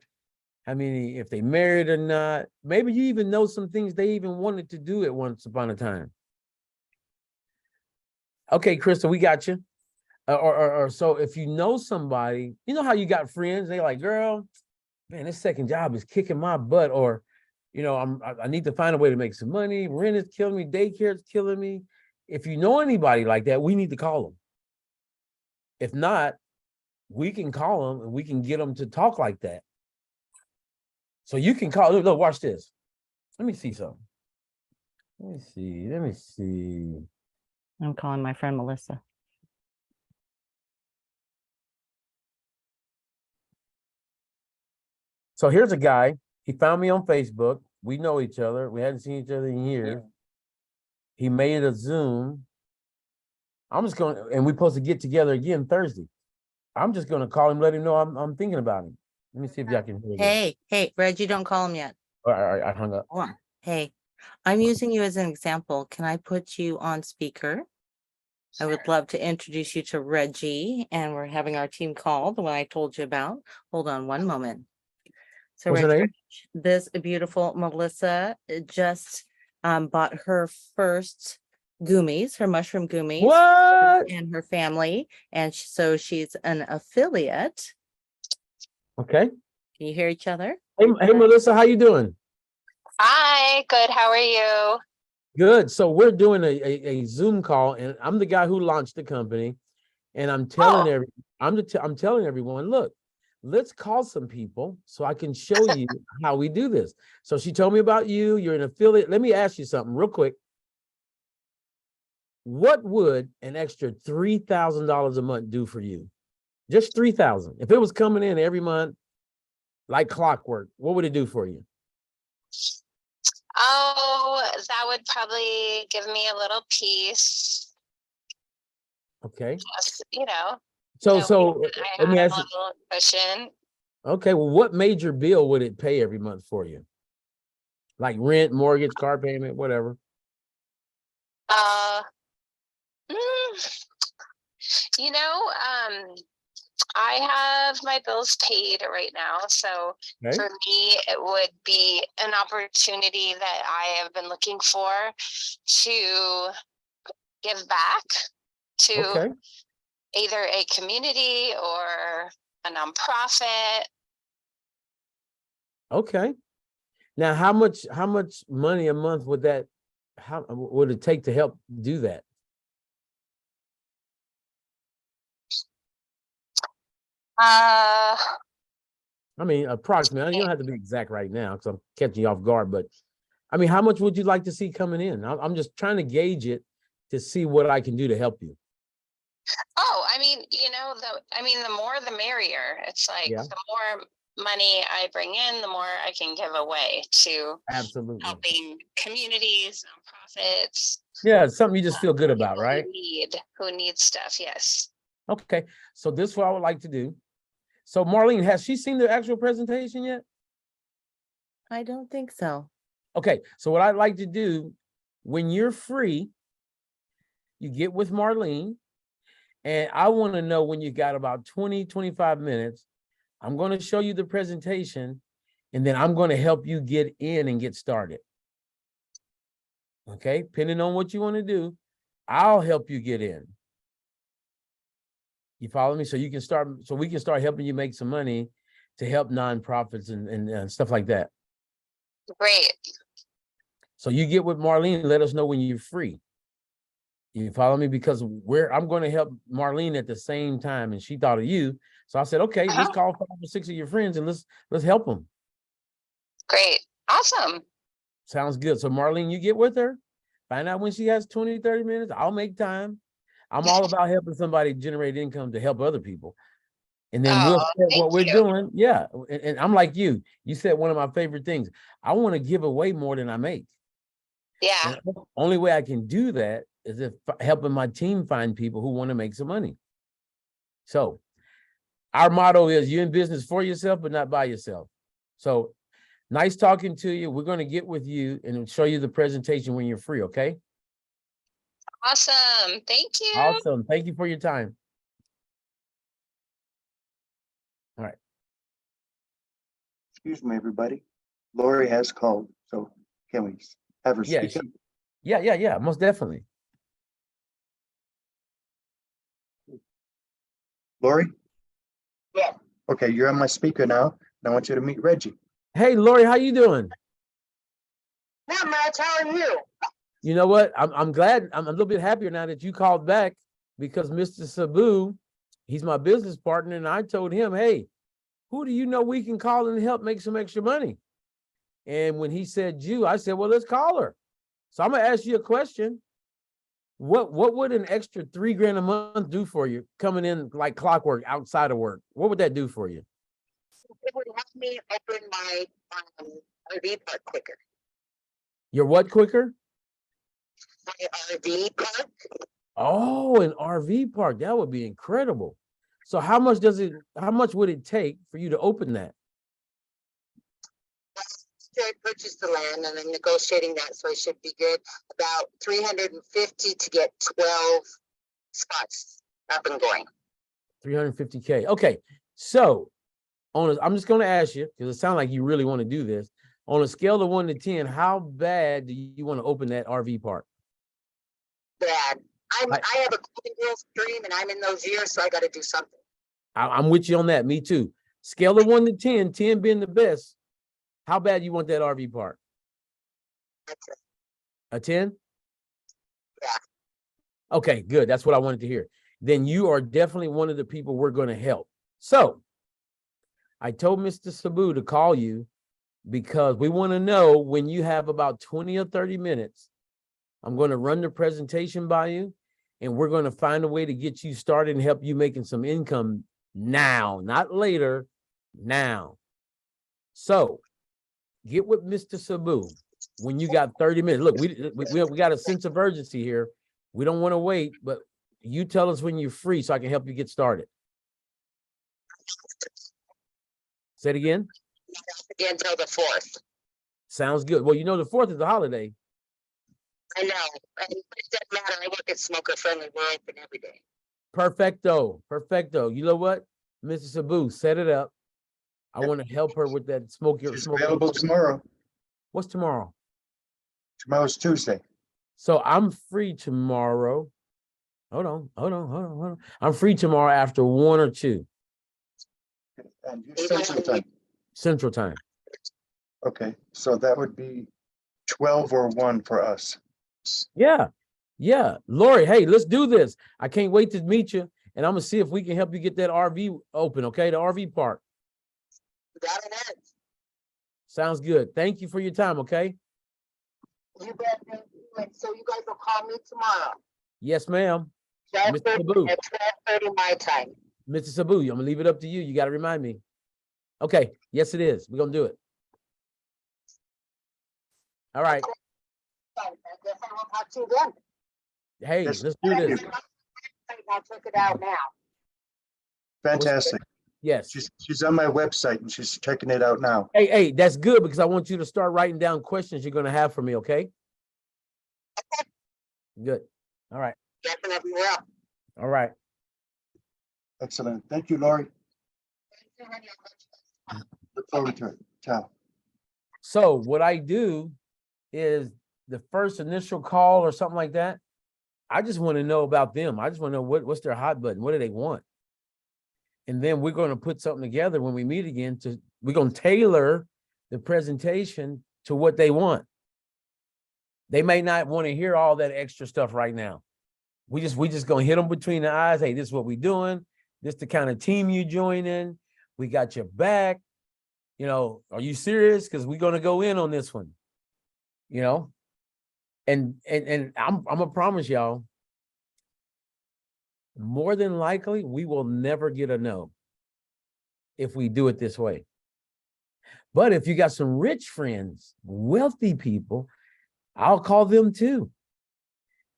how many, if they married or not. Maybe you even know some things they even wanted to do at once upon a time. Okay, Crystal, we got you. Or so if you know somebody, you know how you got friends, they like, girl, man, this second job is kicking my butt, or you know, I need to find a way to make some money. Rent is killing me, daycare is killing me. If you know anybody like that, we need to call them. If not, we can call them and we can get them to talk like that. So you can call, look, watch this. Let me see something. Let me see. I'm calling my friend Melissa. So here's a guy. He found me on Facebook. We know each other. We hadn't seen each other in years. He made a Zoom. I'm just going, and we're supposed to get together again Thursday. I'm just going to call him, let him know I'm thinking about him. Let me see if y'all can hear this. Hey, Reggie, don't call him yet. All right, I hung up. Hold on. Hey, I'm using you as an example. Can I put you on speaker? I would love to introduce you to Reggie, and we're having our team call, the one I told you about. Hold on one moment. So What's her Reggie, name? this beautiful Melissa just bought her first gummies, her mushroom gummies. What? And her family, and so she's an affiliate. Okay. Can you hear each other? Hey, Melissa, how you doing? Hi, good. How are you? Good. So we're doing a Zoom call, and I'm the guy who launched the company, and I'm telling I'm telling everyone, look, let's call some people so I can show you how we do this. So she told me about you. You're an affiliate. Let me ask you something real quick. What would an extra $3,000 a month do for you? Just $3,000. If it was coming in every month like clockwork, what would it do for you? Oh, that would probably give me a little peace. Okay. Just, you know, So I let me have ask a you. little cushion. Okay, well, what major bill would it pay every month for you? Like rent, mortgage, car payment, whatever. Uh, you know, I have my bills paid right now. So Okay. for me, it would be an opportunity that I have been looking for to give back to Okay. either a community or a nonprofit. Okay. Now, how much money a month would that, how would it take to help do that? I mean, approximately. You don't have to be exact right now because I'm catching you off guard, but I mean, how much would you like to see coming in? I'm just trying to gauge it to see what I can do to help you. Oh, I mean, the more the merrier. It's like Yeah. the more money I bring in, the more I can give away to Absolutely. helping communities, nonprofits. Yeah, it's something you just feel good about, people right? Who need stuff. Yes. Okay, so this is what I would like to do. So Marlene, has she seen the actual presentation yet? I don't think so. Okay, so what I'd like to do, when you're free, you get with Marlene, and I want to know when you got about 20, 25 minutes. I'm going to show you the presentation, and then I'm going to help you get in and get started. Okay, depending on what you want to do, I'll help you get in. You follow me? So you can start, so we can start helping you make some money to help nonprofits and stuff like that. Great. So you get with Marlene, let us know when you're free. You follow me? Because I'm going to help Marlene at the same time, and she thought of you. So I said, okay, let's call 5 or 6 of your friends and let's help them. Great. Awesome. Sounds good. So Marlene, you get with her, find out when she has 20, 30 minutes. I'll make time. I'm all about helping somebody generate income to help other people. And then we'll set what we're doing. Yeah. And I'm like you. You said one of my favorite things. I want to give away more than I make. Yeah. And the only way I can do that is if helping my team find people who want to make some money. So our motto is you're in business for yourself, but not by yourself. So nice talking to you. We're going to get with you and show you the presentation when you're free. Okay. Awesome. Thank you. Awesome. Thank you for your time. All right. Excuse me, everybody. Lori has called, so can we have her Yeah, speak up? yeah, most definitely. Lori? Yeah. Okay, you're on my speaker now, and I want you to meet Reggie. Hey, Lori, how you doing? Not much. How are you? You know what? I'm glad. I'm a little bit happier now that you called back because Mr. Sabu, he's my business partner, and I told him, hey, who do you know we can call and help make some extra money? And when he said you, I said, well, let's call her. So I'm gonna ask you a question. What would an extra $3,000 a month do for you coming in like clockwork outside of work? What would that do for you? It would help me open my RV park quicker. Your what quicker? My RV park. Oh, an RV park. That would be incredible. So how much would it take for you to open that? I purchased the land and I'm negotiating that, so it should be good. About 350 to get 12 spots up and going. 350K. Okay. So I'm just going to ask you, because it sounds like you really want to do this. On a scale of 1 to 10, how bad do you want to open that RV park? Bad. I have a Golden Girls dream and I'm in those years, so I got to do something. I'm with you on that. Me too. Scale of 1 to 10, 10 being the best. How bad you want that RV park? That's it. A 10? Yeah. Okay, good. That's what I wanted to hear. Then you are definitely one of the people we're going to help. So I told Mr. Sabu to call you because we want to know when you have about 20 or 30 minutes. I'm going to run the presentation by you, and we're going to find a way to get you started and help you making some income now, not later, now. So get with Mr. Sabu when you got 30 minutes. Look, we got a sense of urgency here. We don't want to wait, but you tell us when you're free so I can help you get started. Say it again. Until the 4th. Sounds good. Well, you know, the 4th is a holiday. I know. But it doesn't matter. I work at Smoker Friendly. We're open every day. Perfecto. Perfecto. You know what? Mr. Sabu, set it up. I want to help her with that smoker. She's available tomorrow. What's tomorrow? Tomorrow's Tuesday. So I'm free tomorrow. Hold on. I'm free tomorrow after 1 or 2. And you're Central Time. Central Time. Okay, so that would be 12 or 1 for us. Yeah. Lori, hey, let's do this. I can't wait to meet you, and I'm gonna see if we can help you get that RV open, okay? The RV park. That'll work. Sounds good. Thank you for your time, okay? You bet. Thank you. And so you guys will call me tomorrow. Yes, ma'am. 12:30 Mr. Sabu. at 12:30 my time. Mr. Sabu, I'm gonna leave it up to you. You gotta remind me. Okay, yes, it is. We're gonna do it. All right. I guess I will talk to you then. Hey, Yes, let's do this. I'll check it out now. Fantastic. Yes. She's on my website and she's checking it out now. Hey, that's good because I want you to start writing down questions you're gonna have for me, okay? Good. All right. Definitely will. All right. Excellent. Thank you, Lori. Look forward to it. Ciao. So what I do is the first initial call or something like that, I just want to know about them. I just want to know what's their hot button. What do they want? And then we're going to put something together when we meet again we're going to tailor the presentation to what they want. They may not want to hear all that extra stuff right now. We just going to hit them between the eyes. Hey, this is what we're doing. This the kind of team you join in. We got your back. You know, are you serious? Because we're going to go in on this one. You know, and I'm gonna promise y'all, more than likely, we will never get a no if we do it this way. But if you got some rich friends, wealthy people, I'll call them too.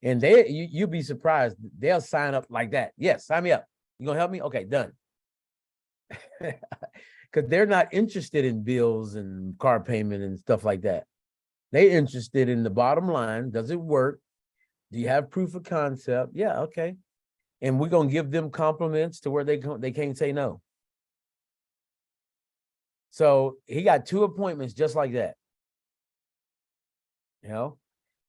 And you'll be surprised. They'll sign up like that. Yes, sign me up. You gonna help me? Okay, done. Because they're not interested in bills and car payment and stuff like that. They're interested in the bottom line. Does it work? Do you have proof of concept? Yeah, okay. And we're gonna give them compliments to where they can't say no. So he got 2 appointments just like that. You know,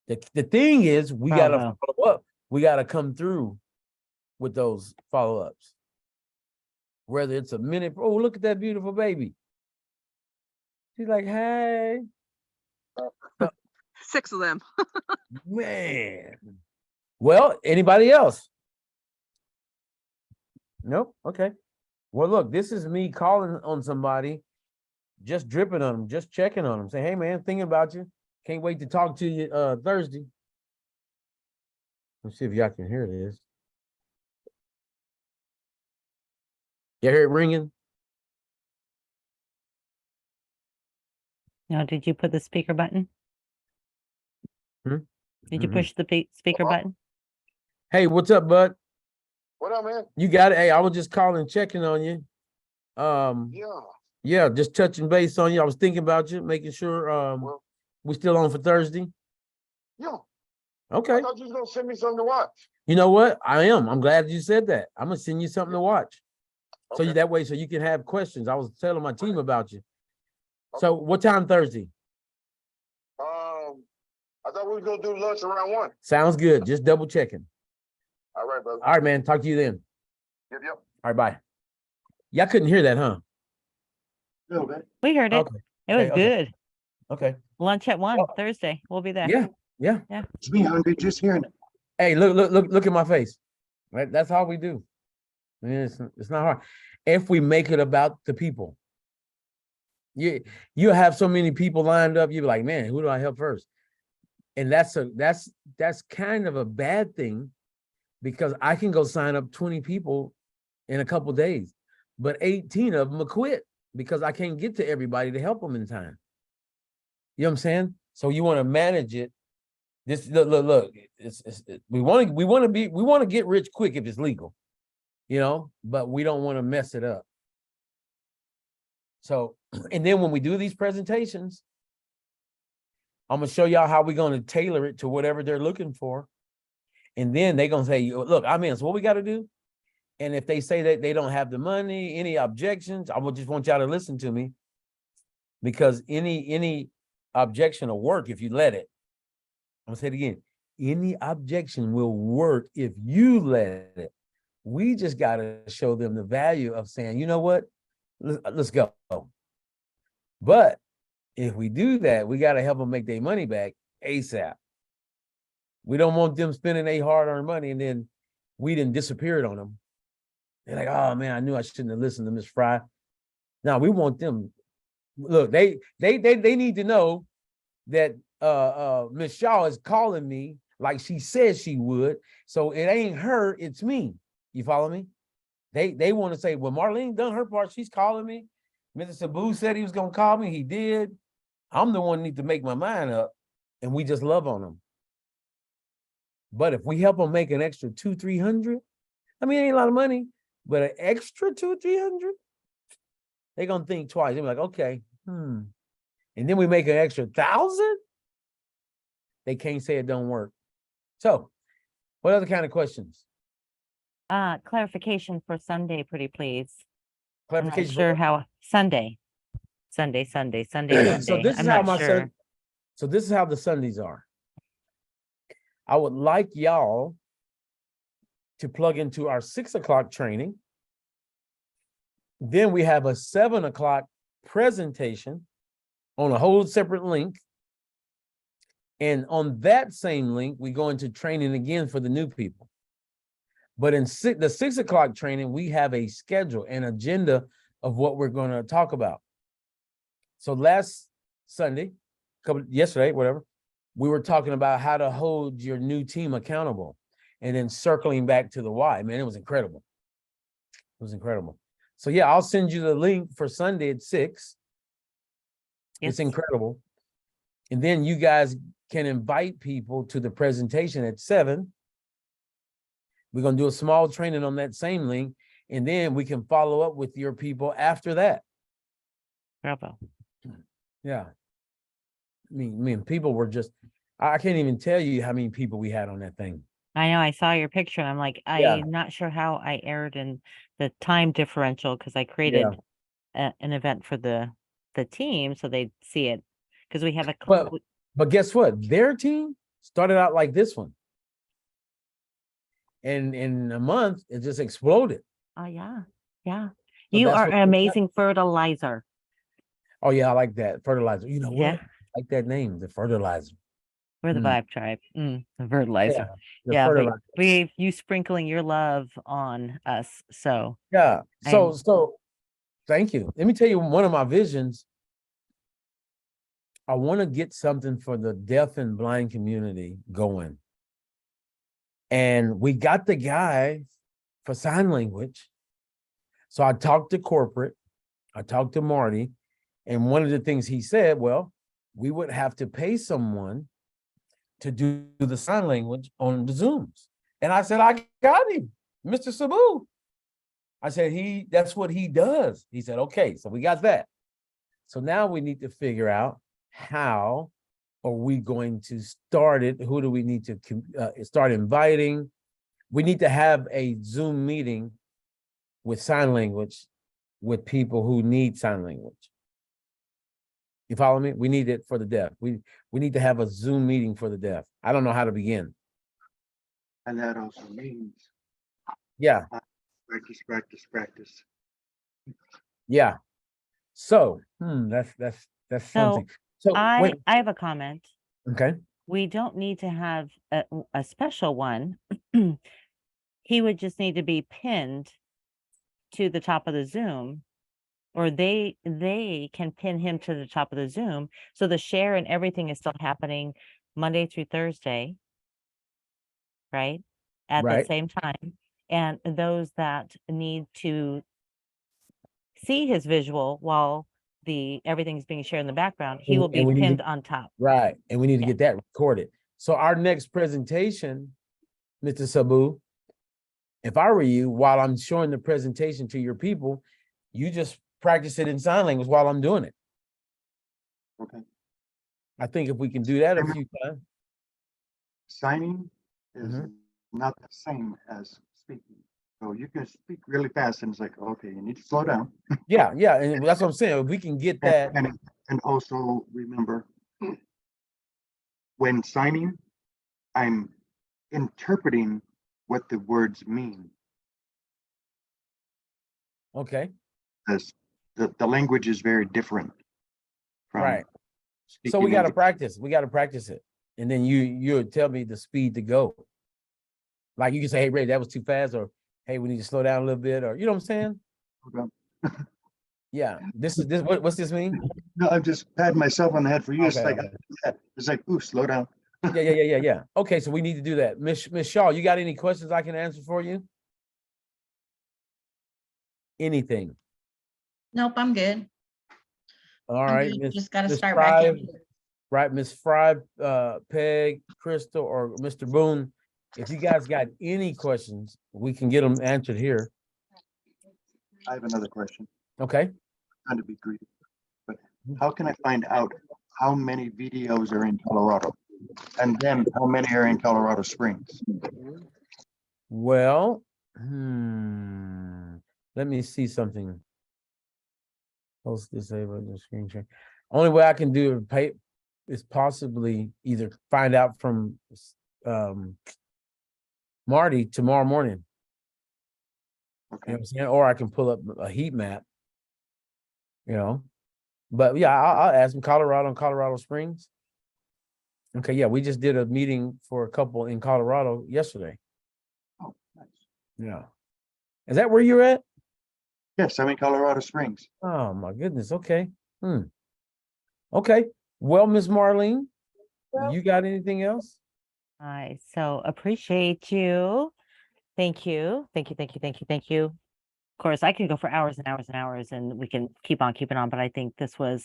the thing is we gotta follow up. We gotta come through with those follow-ups. Whether it's a minute, oh, look at that beautiful baby. She's like, hey. 6 of them. Man. Well, anybody else? Nope. Okay. Well, look, this is me calling on somebody, just dripping on them, just checking on them. Say, hey, man, thinking about you. Can't wait to talk to you Thursday. Let's see if y'all can hear this. You hear it ringing? Now, did you put the speaker button? Did you push the speaker button? Hey, what's up, bud? What up, man? You got it. Hey, I was just calling, checking on you. Yeah, just touching base on you. I was thinking about you, making sure we still on for Thursday. Yeah. Okay. I thought you was gonna send me something to watch. You know what? I am. I'm glad you said that. I'm gonna send you something to watch. So Okay. that way, so you can have questions. I was telling my team about you. So what time Thursday? I thought we were gonna do lunch around 1. Sounds good. Just double checking. All right, brother. All right, man. Talk to you then. Yep. All right, bye. Y'all couldn't hear that, huh? A little bit. We heard it. Okay. It was Okay. good. Okay. Lunch at 1 Well, Thursday. We'll be there. Yeah. It's me hungry just hearing it. Hey, look at my face. Right? That's all we do. I mean, it's not hard. If we make it about the people. You have so many people lined up, you're like, man, who do I help first? And that's kind of a bad thing, because I can go sign up 20 people in a couple days, but 18 of them will quit because I can't get to everybody to help them in time. You know what I'm saying? So you want to manage it. This look. We want to get rich quick if it's legal, you know, but we don't want to mess it up. So, and then when we do these presentations, I'm gonna show y'all how we're gonna tailor it to whatever they're looking for. And then they're gonna say, look, I'm in. So what we got to do? And if they say that they don't have the money, any objections, I will just want y'all to listen to me, because any objection will work if you let it. I'm gonna say it again. Any objection will work if you let it. We just gotta show them the value of saying, you know what? Let's go. But if we do that, we gotta help them make their money back ASAP. We don't want them spending their hard-earned money and then we didn't disappear it on them. They're like, oh man, I knew I shouldn't have listened to Miss Fry. Now we want them look, they need to know that Miss Shaw is calling me like she said she would. So it ain't her, it's me. You follow me? They want to say, well, Marlene done her part. She's calling me. Mr. Sabu said he was gonna call me. He did. I'm the one who need to make my mind up, and we just love on them. But if we help them make an extra 200-300, I mean, it ain't a lot of money, but an extra 200-300, they're gonna think twice. They're like, okay, and then we make an extra 1,000. They can't say it don't work. So, what other kind of questions? Clarification for Sunday, pretty please. I'm not Clarification. sure how Sunday. Sunday, So Monday. this I'm is how not my sure. so this is how the Sundays are. I would like y'all to plug into our 6 o'clock training. Then we have a 7 o'clock presentation on a whole separate link. And on that same link, we go into training again for the new people. But in the 6 o'clock training, we have a schedule, an agenda of what we're going to talk about. So last Sunday, yesterday, whatever, we were talking about how to hold your new team accountable, and then circling back to the why. Man, it was incredible. It was incredible. So yeah, I'll send you the link for Sunday at 6. Yes. It's incredible. And then you guys can invite people to the presentation at 7. We're going to do a small training on that same link, and then we can follow up with your people after that. Bravo. Yeah. I mean, people were just, I can't even tell you how many people we had on that thing. I know, I saw your picture. I'm like, Yeah. I'm not sure how I erred in the time differential because I created an event for the team so they'd see it. Because we have a But guess what? Their team started out like this one. And in a month, it just exploded. oh yeah. Yeah. So You that's are what- an amazing fertilizer. Oh yeah, I like that. Fertilizer. You know what? Yeah. I like that name, the fertilizer. We're the Mm. Vibe Tribe. The fertilizer. The Yeah, but fertilizer. you sprinkling your love on us. So Yeah. I'm- So thank you. Let me tell you one of my visions. I want to get something for the deaf and blind community going. And we got the guy for sign language. So I talked to corporate, I talked to Marty, and one of the things he said, well, we would have to pay someone to do the sign language on the Zooms. And I said, I got him, Mr. Sabu. I said, that's what he does. He said, okay, so we got that. So now we need to figure out how are we going to start it? Who do we need to start inviting? We need to have a Zoom meeting with sign language with people who need sign language. You follow me? We need it for the deaf. We need to have a Zoom meeting for the deaf. I don't know how to begin. And that also means Yeah. practice. Yeah. So that's something. So I have a comment. Okay. We don't need to have a special one. He would just need to be pinned to the top of the Zoom, or they can pin him to the top of the Zoom. So the share and everything is still happening Monday through Thursday, right? At the Right. same time. And those that need to see his visual while everything's being shared in the background, he will be pinned on top. Right. And we need to Yeah. get that recorded. So our next presentation, Mr. Sabu, if I were you, while I'm showing the presentation to your people, you just practice it in sign language while I'm doing it. Okay. I think if we can do that a few times. Signing is Mhm. not the same as speaking. So you can speak really fast and it's like, okay, you need to slow down. Yeah, and that's what I'm saying. If we can get that. And also remember, when signing, I'm interpreting what the words mean. Okay. Because the language is very different. From Right. So speaking we got to English. practice. We got to practice it. And then you tell me the speed to go. Like you can say, hey, Ray, that was too fast, or hey, we need to slow down a little bit, or you know what I'm saying? Okay. Yeah, this is this. What's this mean? No, I'm just patting myself on the head for you. It's Okay, like, okay. it's like, ooh, slow down. Yeah. Okay, so we need to do that. Miss Shaw, you got any questions I can answer for you? Anything? Nope, I'm good. All I'm right, good. Miss Just gotta Miss start Fry, back in. right? Miss Fry, Peg, Crystal, or Mr. Boone. If you guys got any questions, we can get them answered here. I have another question. Okay. Trying to be greedy, but how can I find out how many videos are in Colorado? And then how many are in Colorado Springs? Well, let me see something. Post disable the screen share. Only way I can do it pay is possibly either find out from Marty tomorrow morning. You know Okay, what I'm saying? Or I can pull up a heat map, you know. But yeah, I'll ask him Colorado and Colorado Springs. Okay, yeah, we just did a meeting for a couple in Colorado yesterday. oh, nice. Yeah. Is that where you're at? Yes, I'm in Colorado Springs. Oh my goodness. Okay. Okay. Well, Miss Marlene, Well- you got anything else? I so appreciate you. Thank you. Thank you. Of course, I could go for hours and hours and hours and we can keep on keeping on, but I think this was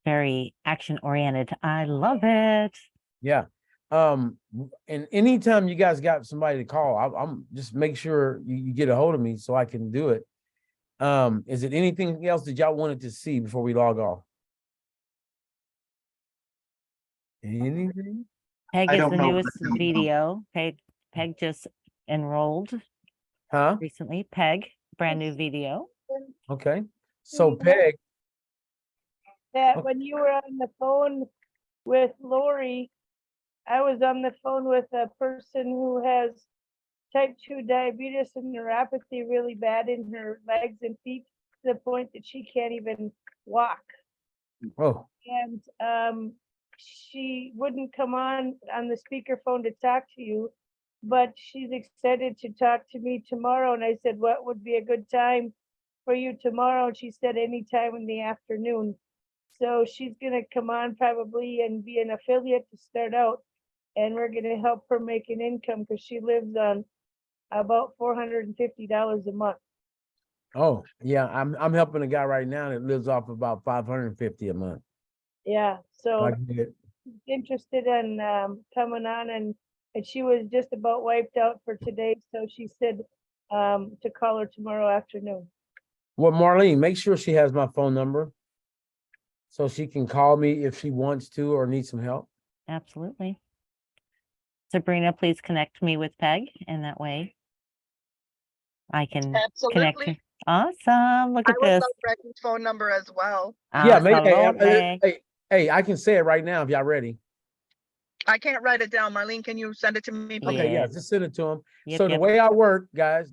very action oriented. I love it. Yeah. And anytime you guys got somebody to call, I'm just make sure you get a hold of me so I can do it. Is it anything else that y'all wanted to see before we log off? Anything? Peg I is don't the know. newest video. Peg just enrolled Huh? recently. Peg, brand new video. Okay. So Mhm. Peg, That Okay. when you were on the phone with Lori, I was on the phone with a person who has type 2 diabetes and neuropathy really bad in her legs and feet to the point that she can't even walk. oh, And she wouldn't come on the speakerphone to talk to you, but she's excited to talk to me tomorrow. And I said, what would be a good time for you tomorrow? And she said, anytime in the afternoon. So she's gonna come on probably and be an affiliate to start out. And we're gonna help her make an income because she lives on about $450 a month. oh, yeah. I'm helping a guy right now that lives off about 550 a month. Yeah, so I get it. interested in coming on and she was just about wiped out for today. So she said to call her tomorrow afternoon. Well, Marlene, make sure she has my phone number so she can call me if she wants to or needs some help. Absolutely. Sabrina, please connect me with Peg, and that way I can connect her. Absolutely. Awesome. Look I at would this. love Reggie's phone number as well. Yeah, maybe. Hello, Peg. Hey, I can say it right now if y'all ready. I can't write it down. Marlene, can you send it to me, please? Okay, yeah, Yeah. just send it to him. Yep, So the yep. way I work, guys,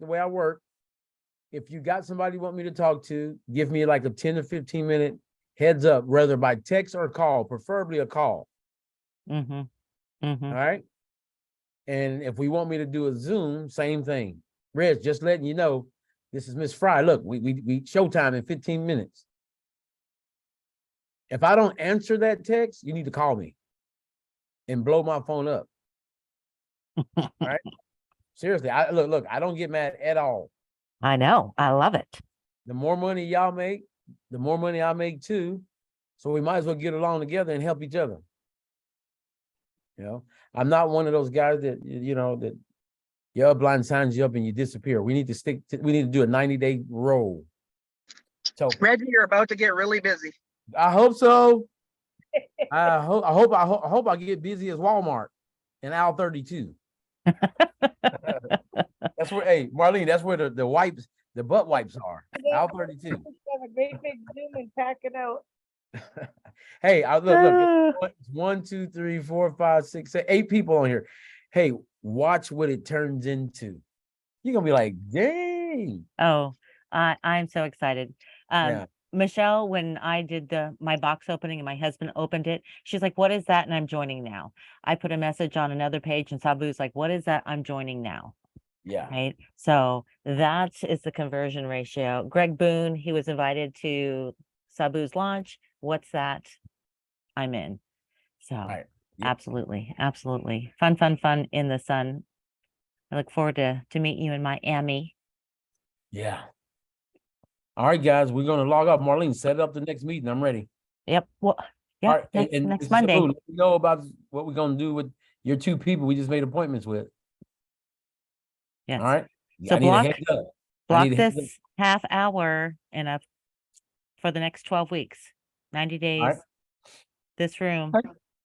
if you got somebody you want me to talk to, give me like a 10 to 15 minute heads up, whether by text or call, preferably a call. Mm-hmm. All right. And if we want me to do a Zoom, same thing. Reg, just letting you know, this is Miss Fry. Look, we showtime in 15 minutes. If I don't answer that text, you need to call me and blow my phone up. All right. Seriously, look, I don't get mad at all. I know. I love it. The more money y'all make, the more money I make too. So we might as well get along together and help each other. You know, I'm not one of those guys that, that your upline signs you up and you disappear. We need to do a 90-day roll. So Reggie, you're about to get really busy. I hope so. I hope I get busy as Walmart and Aisle 32. That's where, hey, Marlene, that's where the wipes, the butt wipes are. Aisle 32. Have a great big Zoom and pack it out. Hey, look, it's 1, 2, 3, 4, 5, 6, 7, 8 people on here. Hey, watch what it turns into. You're gonna be like, dang. Oh, I'm so excited. Yeah. Michelle, when I did my box opening and my husband opened it, she's like, what is that? And I'm joining now. I put a message on another page and Sabu's like, what is that? I'm joining now. Yeah. right? So that is the conversion ratio. Greg Boone, he was invited to Sabu's launch. What's that? I'm in. So Right. Yep. absolutely, absolutely. Fun, fun, fun in the sun. I look forward to meeting you in Miami. Yeah. All right, guys, we're gonna log off. Marlene, set up the next meeting. I'm ready. Yep. Well, All yeah, right, next Mr. Monday. Sabu, let me know about what we're gonna do with your 2 people we just made appointments with. Yes. All right. So I need a block heads up. I block need a heads up. this half hour and up for the next 12 weeks, 90 days. right. This room. All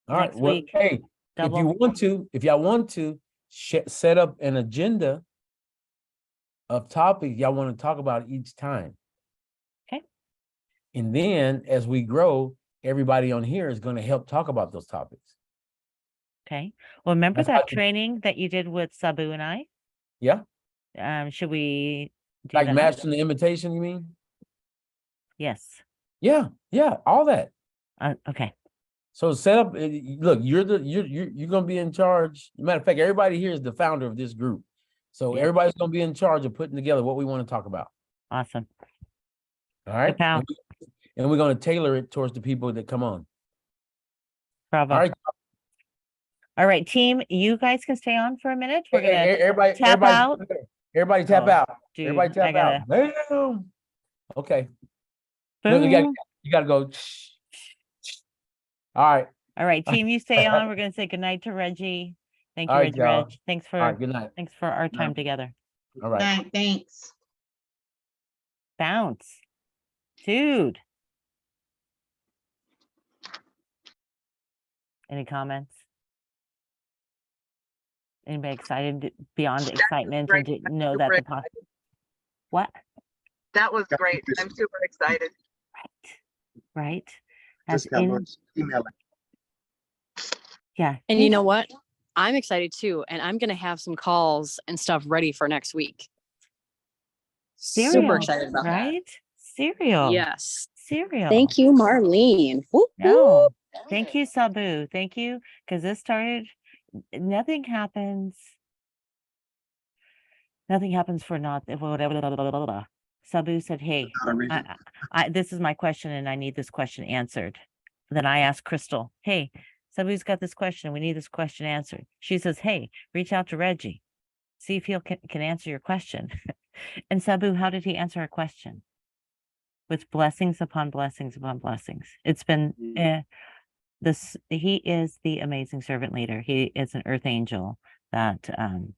right. Next Well, week, hey, double. if y'all want to set up an agenda of topics y'all want to talk about each time. Okay. And then as we grow, everybody on here is going to help talk about those topics. Okay. Well, remember That's how that training that you did with Sabu and I? Yeah. Should we do Like that? mastering the invitation, you mean? Yes. Yeah. Yeah. All that. Okay. So set up. Look, you're gonna be in charge. Matter of fact, everybody here is the founder of this group, so Yep. everybody's gonna be in charge of putting together what we want to talk about. Awesome. All right, pal. and we're gonna tailor it towards the people that come on. Bravo. All right, All right, team. You guys can stay on for a minute. We're gonna everybody, tap out. Everybody tap Oh, out. dude, Everybody tap I gotta. out. Damn. Okay. Look, Boom. you gotta go. All right. All right, team. You stay on. We're gonna say goodnight to Reggie. Thank you, All right, Reggie. y'all. Reg. Thanks All right. for Good night. thanks for our time together. All right. Right, thanks. Bounce, dude. Any comments? Anybody excited beyond excitement and great. to know that Super the what? That was great. I'm super excited. Right. As Just got in, lots email. yeah. And you know what? I'm excited too. And I'm going to have some calls and stuff ready for next week. Super Cereal, excited about that. right? Cereal. Yes. Cereal. Thank you, Marlene. Whoop, No, whoop. thank you, Sabu. Thank you. Because this started, nothing happens. Nothing happens for not whatever. Sabu said, hey, Not a reason. this is my question and I need this question answered. Then I asked Crystal, hey, Sabu's got this question. We need this question answered. She says, hey, reach out to Reggie. See if he can answer your question. And Sabu, how did he answer our question? With blessings upon blessings upon blessings. It's been he is the amazing servant leader. He is an earth angel that And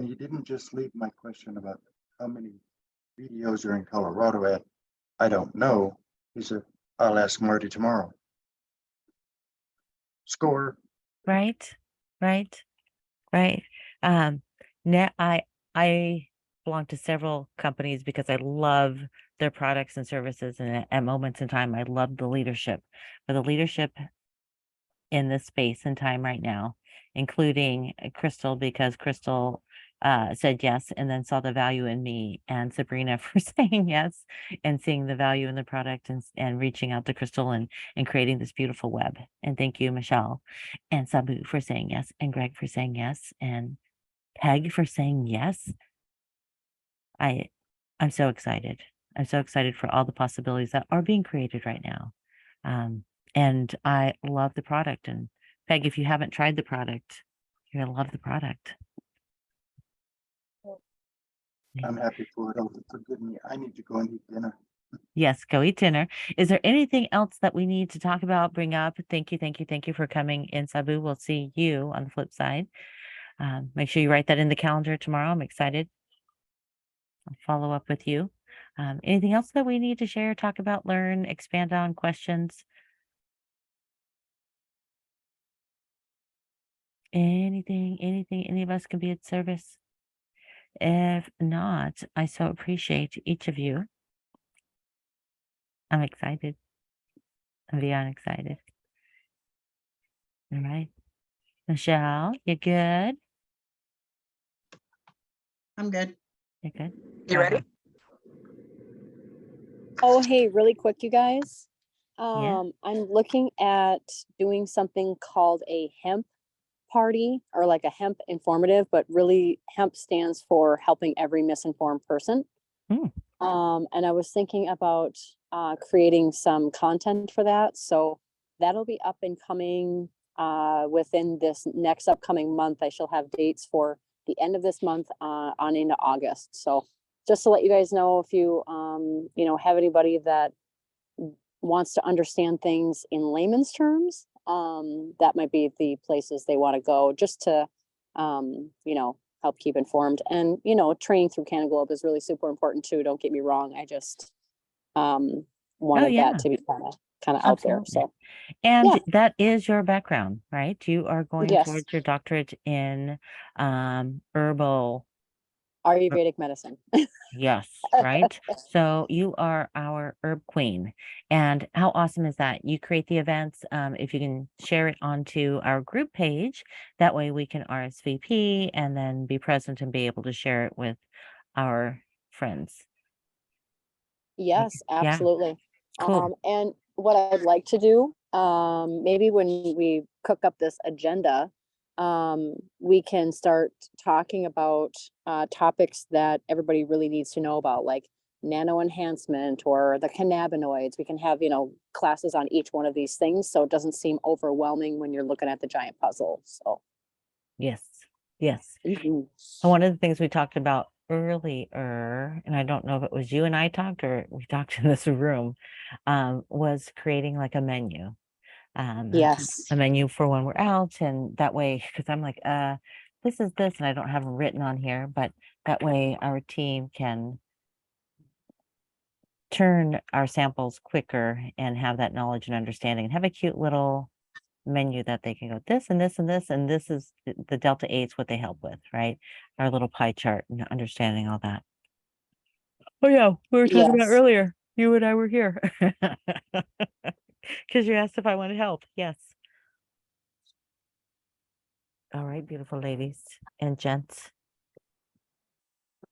he didn't just leave my question about how many videos are in Colorado at. I don't know. He said, I'll ask Marty tomorrow. Score. right. Now I belong to several companies because I love their products and services, and at moments in time I love the leadership. But the leadership in this space and time right now, including Crystal, because Crystal said yes and then saw the value in me, and Sabrina for saying yes and seeing the value in the product and reaching out to Crystal and creating this beautiful web. And thank you, Michelle and Sabu for saying yes, and Greg for saying yes, and Peg for saying yes. I'm so excited. I'm so excited for all the possibilities that are being created right now. And I love the product. And Peg, if you haven't tried the product, you're gonna love the product. I'm happy for it. Oh, forgive me. I need to go and eat dinner. Yes, go eat dinner. Is there anything else that we need to talk about, bring up? Thank you for coming in, Sabu. We'll see you on the flip side. Make sure you write that in the calendar tomorrow. I'm excited. I'll follow up with you. Anything else that we need to share, talk about, learn, expand on, questions? Anything, any of us can be at service? If not, I so appreciate each of you. I'm excited. I'm beyond excited. All right. Michelle, you good? I'm good. You're good? You ready? Oh, hey, really quick, you guys. Yeah. I'm looking at doing something called a hemp party or like a hemp informative, but really hemp stands for helping every misinformed person. Mm. And I was thinking about creating some content for that. So that'll be up and coming within this next upcoming month. I shall have dates for the end of this month on into August. So just to let you guys know, if you, you know, have anybody that wants to understand things in layman's terms, that might be the places they want to go just to, you know, help keep informed. And, you know, training through CannaGlobe is really super important too. Don't get me wrong. I just wanted yeah. that to be kind of out there. So, And yeah. that is your background, right? You are going Yes. towards your doctorate in herbal. Ayurvedic medicine. Yes, right? So you are our herb queen. And how awesome is that? You create the events. If you can share it onto our group page, that way we can RSVP and then be present and be able to share it with our friends. Yes, Yeah. absolutely. Cool. And what I'd like to do, maybe when we cook up this agenda, we can start talking about topics that everybody really needs to know about, like nano enhancement or the cannabinoids. We can have, you know, classes on each one of these things, so it doesn't seem overwhelming when you're looking at the giant puzzle. So Yes. Yes. mhm. And one of the things we talked about earlier, and I don't know if it was you and I talked or we talked in this room, was creating like a menu. Yes. A menu for when we're out, and that way, because I'm like, this is this, and I don't have it written on here, but that way our team can turn our samples quicker and have that knowledge and understanding and have a cute little menu that they can go this and this and this, and this is the Delta 8's what they help with, right? Our little pie chart and understanding all that. Oh yeah, we were talking about Yes. earlier. You and I were here. Because you asked if I wanted help. Yes. All right, beautiful ladies and gents.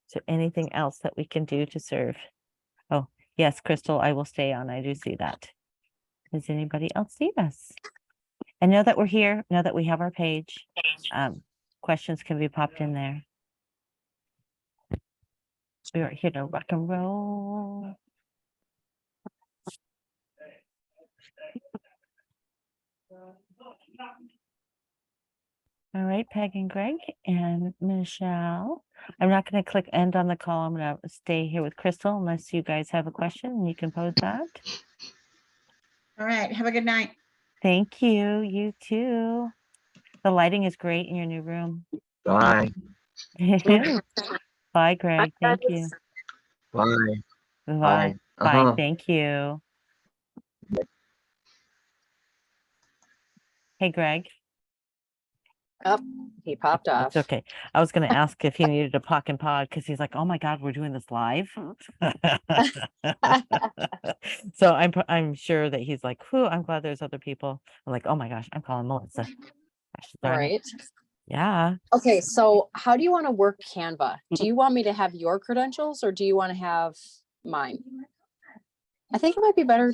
Is there anything else that we can do to serve? Oh, yes, Crystal, I will stay on. I do see that. Does anybody else need us? And know that we're here, know that we have our page. Questions can be popped in there. We are here to rock and roll. All right, Peg and Greg and Michelle. I'm not going to click end on the call. I'm going to stay here with Crystal unless you guys have a question and you can pose that. All right. Have a good night. Thank you. You too. The lighting is great in your new room. Bye. Bye, Greg. Thank you. Bye. Bye. Bye. Bye. Thank you. Hey, Greg. Up, he popped off. It's okay. I was going to ask if he needed a pock and pod because he's like, oh my God, we're doing this live. So I'm sure that he's like, whew, I'm glad there's other people. I'm like, oh my gosh, I'm calling Melissa. Gosh darn it. Right. Yeah. Okay, so how do you want to work Canva? Do you want me to have your credentials or do you want to have mine? I think it might be better